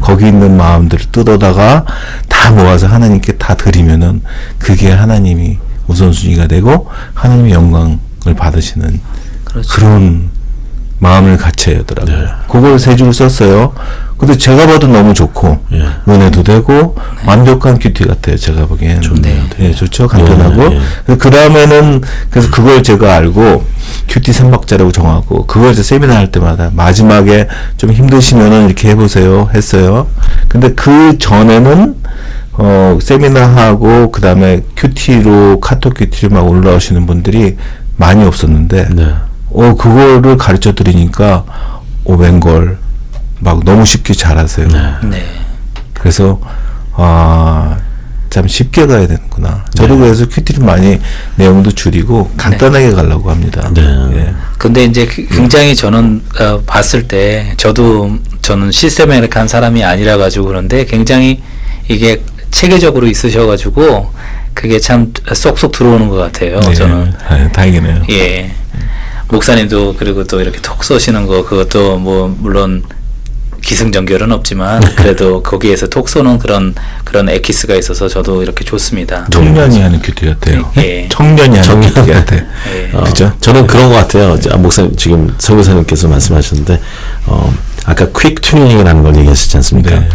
거기 있는 마음들을 뜯어다가 다 모아서 하나님께 다 드리면은 그게 하나님이 우선순위가 되고 하나님의 영광을 받으시는 그렇죠. 그런 마음을 같이 해야 하더라고요. 그걸 3줄 썼어요. 근데 제가 봐도 너무 좋고 은혜도 되고 완벽한 큐티 같아요. 제가 보기엔. 좋네요. 좋죠. 간단하고. 그 다음에는 그래서 그걸 제가 알고 큐티 3박자라고 정하고 그걸 이제 세미나 할 때마다 마지막에 좀 힘드시면은 이렇게 해보세요 했어요. 근데 그 전에는 세미나하고 그 다음에 큐티로 카톡 큐티로 막 올라오시는 분들이 많이 없었는데 그거를 가르쳐 드리니까 웬걸 막 너무 쉽게 잘하세요. 네. 그래서 참 쉽게 가야 되는구나. 저도 그래서 큐티를 많이 내용도 줄이고 간단하게 가려고 합니다. 예. 근데 이제 굉장히 저는 봤을 때 저는 시스테메릭한 사람이 아니라 가지고 그런데 굉장히 이게 체계적으로 있으셔 가지고 그게 참 쏙쏙 들어오는 것 같아요. 네. 저는. 아, 다행이네요. 예. 목사님도 그리고 또 이렇게 톡 쏘시는 거 그것도 뭐 물론 기승전결은 없지만 그래도 거기에서 톡 쏘는 그런 엑기스가 있어서 저도 이렇게 좋습니다. 청년이 하는 큐티 같아요. 예. 청년이 하는 큐티 같아요. 예. 그죠? 저는 그런 것 같아요. 목사님 지금 성교사님께서 말씀하셨는데 아까 퀵 튜닝이라는 걸 얘기하셨지 않습니까? 네.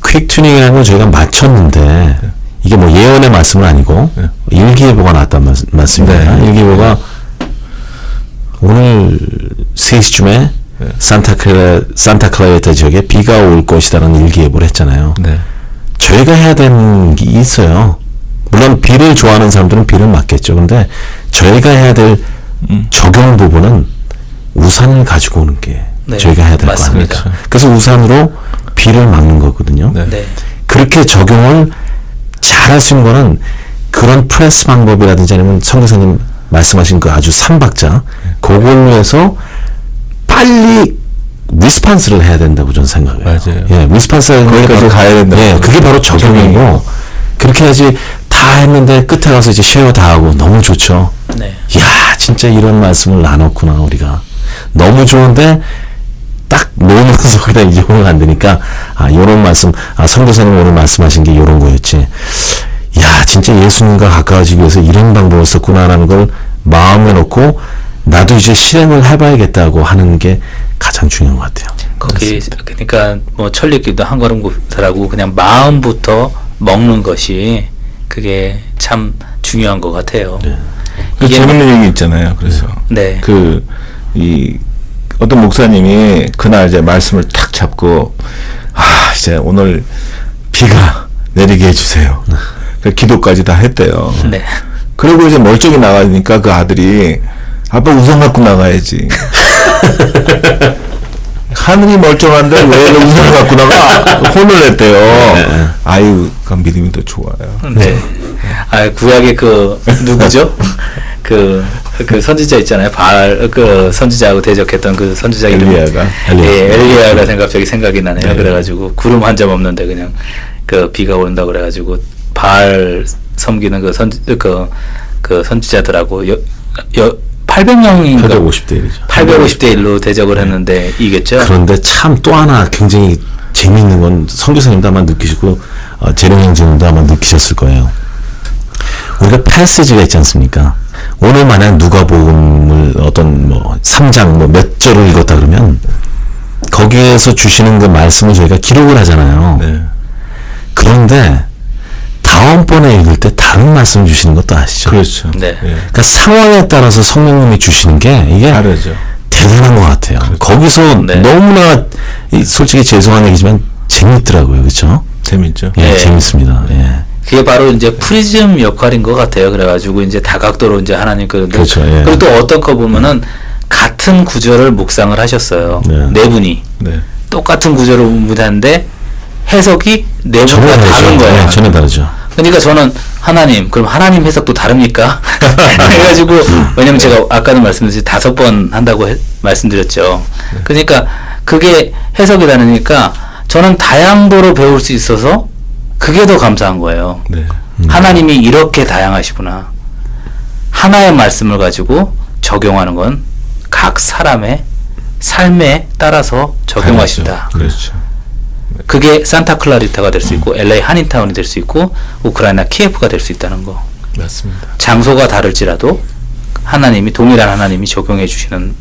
퀵 튜닝이라는 걸 저희가 맞췄는데 이게 뭐 예언의 말씀은 아니고 네. 일기예보가 나왔단 말씀입니다. 네. 일기예보가 오늘 3시쯤에 산타클라리타 지역에 비가 올 것이라는 일기예보를 했잖아요. 네. 저희가 해야 되는 게 있어요. 물론 비를 좋아하는 사람들은 비를 맞겠죠. 근데 저희가 해야 될 적용 부분은 우산을 가지고 오는 게 네, 저희가 해야 될 거 아닙니까? 맞습니다. 그래서 우산으로 비를 막는 거거든요. 네. 네. 그렇게 적용을 잘 할 수 있는 거는 그런 프레스 방법이라든지 아니면 성교사님 말씀하신 그 아주 삼박자 그걸로 해서 빨리 리스판스를 해야 된다고 저는 생각해요. 맞아요. 예, 리스판스가 거기까지 가야 된다고. 예, 그게 바로 적용이고 그렇게 해야지 다 했는데 끝에 가서 이제 쉐어 다 하고 너무 좋죠. 네. 이야, 진짜 이런 말씀을 나눴구나 우리가. 너무 좋은데 딱 놓으면서 그냥 이용을 안 되니까 요런 말씀 선교사님 오늘 말씀하신 게 요런 거였지. 야, 진짜 예수님과 가까워지기 위해서 이런 방법을 썼구나라는 걸 마음에 놓고 나도 이제 실행을 해봐야겠다고 하는 게 가장 중요한 것 같아요. 거기 그러니까 뭐 천리기도 한 걸음 굽더라고 그냥 마음부터 먹는 것이 그게 참 중요한 것 같아요. 그 이게 재밌는 얘기 있잖아요. 그래서 네. 이 어떤 목사님이 그날 이제 말씀을 탁 잡고 이제 오늘 비가 내리게 해주세요. 그 기도까지 다 했대요. 네. 그리고 이제 멀쩡히 나가니까 그 아들이 아빠 우산 갖고 나가야지. 하늘이 멀쩡한데 왜 우산을 갖고 나가? 혼을 냈대요. 아유, 그 믿음이 더 좋아요. 네. 구약의 그 누구죠? 그 선지자 있잖아요. 그 선지자하고 대적했던 그 선지자 이름. 엘리야가. 예, 엘리야가 갑자기 생각이 나네요. 그래가지고 구름 한 점 없는데 그냥 그 비가 온다 그래가지고 바알 섬기는 그 선지자들하고 800명인가 850대 1이죠. 850대 1로 대적을 했는데 이겼죠. 그런데 참 또 하나 굉장히 재미있는 건 선교사님도 아마 느끼시고 재령 형제님도 아마 느끼셨을 거예요. 우리가 패시지가 있지 않습니까? 오늘 만약 누가복음을 어떤 뭐 3장 뭐 몇 절을 읽었다 그러면 거기에서 주시는 그 말씀을 저희가 기록을 하잖아요. 네. 그런데 다음번에 읽을 때 다른 말씀 주시는 것도 아시죠? 그렇죠. 네. 예. 그러니까 상황에 따라서 성령님이 주시는 게 이게 다르죠. 대단한 것 같아요. 거기서 네. 너무나 솔직히 죄송한 얘기지만 재밌더라고요, 그렇죠? 재밌죠. 예, 네. 재밌습니다. 예. 그게 바로 이제 프리즘 역할인 것 같아요. 그래가지고 이제 다각도로 이제 하나님 그렇죠, 예. 그리고 또 어떤 거 보면은 같은 구절을 묵상을 하셨어요. 네 분이 네. 똑같은 구절을 묵상하는데 해석이 네 전혀 분과 다르죠. 다른 거예요. 예, 전혀 다르죠. 그러니까 저는 그럼 하나님 해석도 다릅니까? 그래가지고 왜냐면 제가 아까도 말씀드렸듯이 5번 한다고 말씀드렸죠. 그러니까 그게 해석이 다르니까 저는 다양도로 배울 수 있어서 그게 더 감사한 거예요. 네. 하나님이 이렇게 다양하시구나. 하나의 말씀을 가지고 적용하는 건 각 사람의 삶에 따라서 적용하신다. 그렇죠. 그게 산타클라리타가 될 수 있고 LA 한인타운이 될 수 있고 우크라이나 키예프가 될 수 있다는 거. 맞습니다. 장소가 다를지라도 동일한 하나님이 적용해 주시는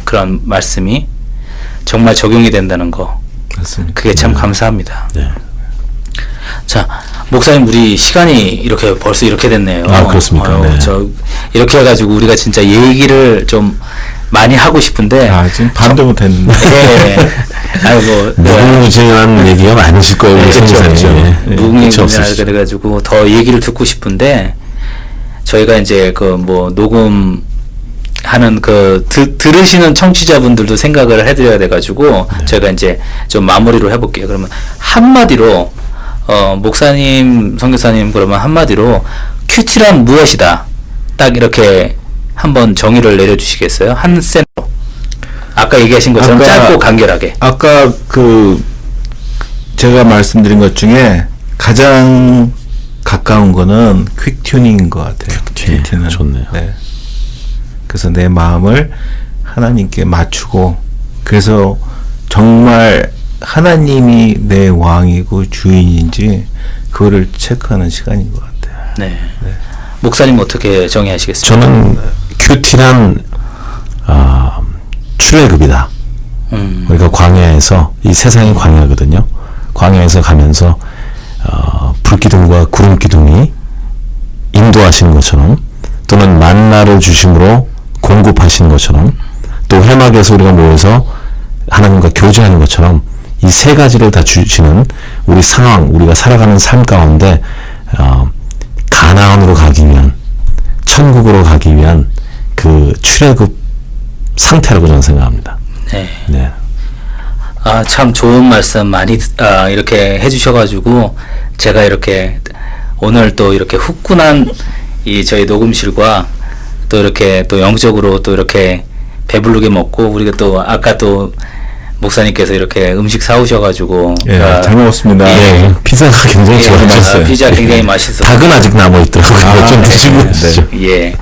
그런 말씀이 정말 적용이 된다는 거. 맞습니다. 그게 참 감사합니다. 네. 자, 목사님 우리 시간이 이렇게 벌써 이렇게 됐네요. 그렇습니까? 네. 이렇게 해가지고 우리가 진짜 얘기를 좀 많이 하고 싶은데 지금 반도 못했는데. 예. 아이고 무궁무진한 얘기가 많으실 거예요, 우리 선생님. 무궁무진하게 그래가지고 더 얘기를 듣고 싶은데 저희가 이제 그 뭐 녹음 하는 들으시는 청취자분들도 생각을 해드려야 돼가지고 저희가 이제 좀 마무리로 해볼게요. 그러면 한마디로 목사님, 선교사님 그러면 한마디로 큐티란 무엇이다. 딱 이렇게 한번 정의를 내려주시겠어요? 한 센으로. 아까 얘기하신 것처럼 짧고 간결하게. 아까 제가 말씀드린 것 중에 가장 가까운 거는 퀵 튜닝인 것 같아요. 튜닝. 큐티는. 좋네요. 네. 그래서 내 마음을 하나님께 맞추고, 그래서 정말 하나님이 내 왕이고 주인인지 그거를 체크하는 시간인 것 같아요. 네. 목사님 어떻게 정의하시겠습니까? 저는 큐티란 출애굽이다. 우리가 광야에서 이 세상이 광야거든요. 광야에서 가면서 불기둥과 구름기둥이 인도하시는 것처럼, 또는 만나를 주심으로 공급하시는 것처럼, 또 회막에서 우리가 모여서 하나님과 교제하는 것처럼 이 세 가지를 다 주시는 우리 상황, 우리가 살아가는 삶 가운데 가나안으로 가기 위한, 천국으로 가기 위한 그 출애굽 상태라고 저는 생각합니다. 네. 네. 아, 참 좋은 말씀 많이 이렇게 해주셔가지고 제가 이렇게 오늘 또 이렇게 후끈한 이 저희 녹음실과 또 이렇게 또 영적으로 또 이렇게 배부르게 먹고, 우리가 또 아까 또 목사님께서 이렇게 음식 사오셔가지고 예, 잘 먹었습니다. 예, 피자가 굉장히 예, 맛있어요. 피자 굉장히 맛있었어요. 닭은 아직 남아 있더라고요. 좀 드시고 오시죠. 예.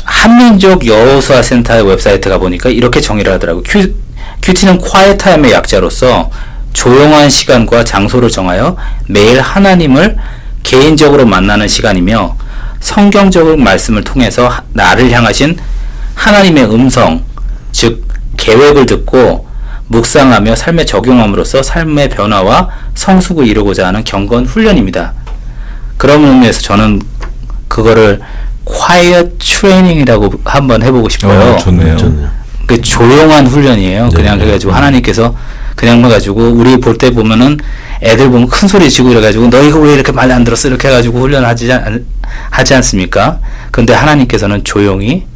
한민족 여호수아 센터의 웹사이트 가보니까 이렇게 정의를 하더라고요. 큐티는 quiet time의 약자로서 조용한 시간과 장소를 정하여 매일 하나님을 개인적으로 만나는 시간이며, 성경적인 말씀을 통해서 나를 향하신 하나님의 음성, 즉 계획을 듣고 묵상하며 삶에 적용함으로써 삶의 변화와 성숙을 이루고자 하는 경건 훈련입니다. 그런 의미에서 저는 그거를 quiet training이라고 한번 해보고 싶어요. 좋네요. 그 조용한 훈련이에요. 네, 그냥 네. 그래가지고 하나님께서 그냥 해가지고 우리 볼 때 보면은 애들 보면 큰 소리 지고 이래가지고 너 이거 왜 이렇게 말 안 들었어 이렇게 해가지고 훈련하지 하지 않습니까? 근데 하나님께서는 조용히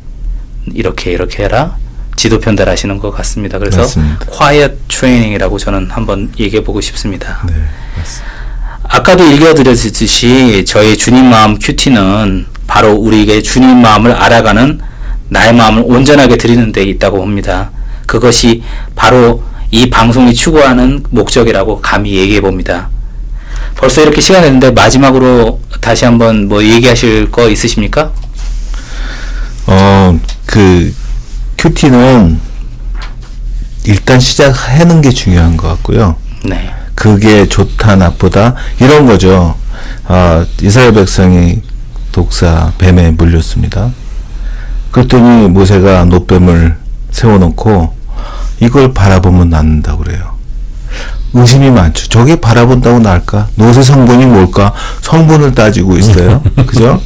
이렇게 해라 지도 편달하시는 것 같습니다. 그래서 맞습니다. quiet training이라고 저는 한번 얘기해 보고 싶습니다. 네, 맞습니다. 아까도 읽어드렸듯이 저희 주님 마음 큐티는 바로 우리에게 주님 마음을 알아가는 나의 마음을 온전하게 드리는 데 있다고 봅니다. 그것이 바로 이 방송이 추구하는 목적이라고 감히 얘기해 봅니다. 벌써 이렇게 시간이 됐는데 마지막으로 다시 한번 뭐 얘기하실 거 있으십니까? 그 큐티는 일단 시작하는 게 중요한 것 같고요. 네. 그게 좋다 나쁘다 이런 거죠. 이스라엘 백성이 독사 뱀에 물렸습니다. 그랬더니 모세가 놋뱀을 세워놓고 이걸 바라보면 낫는다고 그래요. 의심이 많죠. 저게 바라본다고 나을까? 놋의 성분이 뭘까? 성분을 따지고 있어요. 그죠?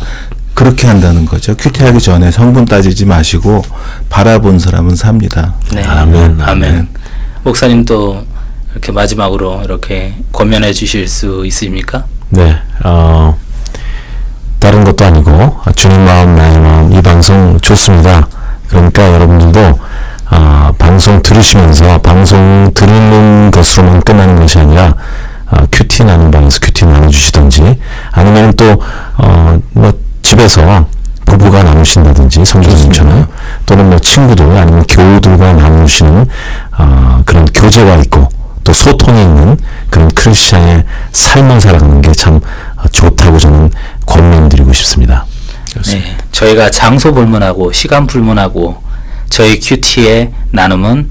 그렇게 한다는 거죠. 큐티하기 전에 성분 따지지 마시고 바라본 사람은 삽니다. 네. 아멘, 아멘. 목사님 또 이렇게 마지막으로 이렇게 권면해 주실 수 있으십니까? 네, 다른 것도 아니고 주님 마음 나의 마음 이 방송 좋습니다. 그러니까 여러분들도 방송 들으시면서 방송 들는 것으로만 끝나는 것이 아니라 큐티 나눈 방에서 큐티 나눠주시든지, 아니면 또 뭐 집에서 부부가 나누신다든지 성교수님처럼, 또는 뭐 친구들 아니면 교우들과 나누시는 그런 교제가 있고 또 소통이 있는 그런 크리스찬의 삶을 살아가는 게 참 좋다고 저는 권면드리고 싶습니다. 네, 저희가 장소 불문하고 시간 불문하고 저희 큐티의 나눔은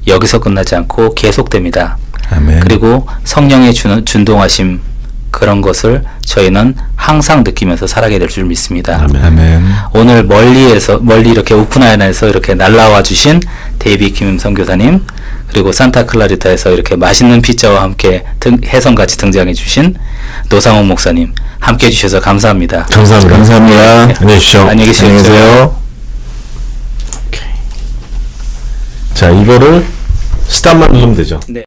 여기서 끝나지 않고 계속됩니다. 아멘. 그리고 성령의 준동하심, 그런 것을 저희는 항상 느끼면서 살아가게 될 줄 믿습니다. 아멘. 오늘 멀리 이렇게 우크라이나에서 이렇게 날라와 주신 데이비 김 선교사님, 그리고 산타클라리타에서 이렇게 맛있는 피자와 함께 혜성같이 등장해 주신 노상훈 목사님 함께 해주셔서 감사합니다. 감사합니다. 감사합니다. 안녕히 계십시오. 안녕히 계세요. 자, 이거를 스탑만 누르면 되죠. 네.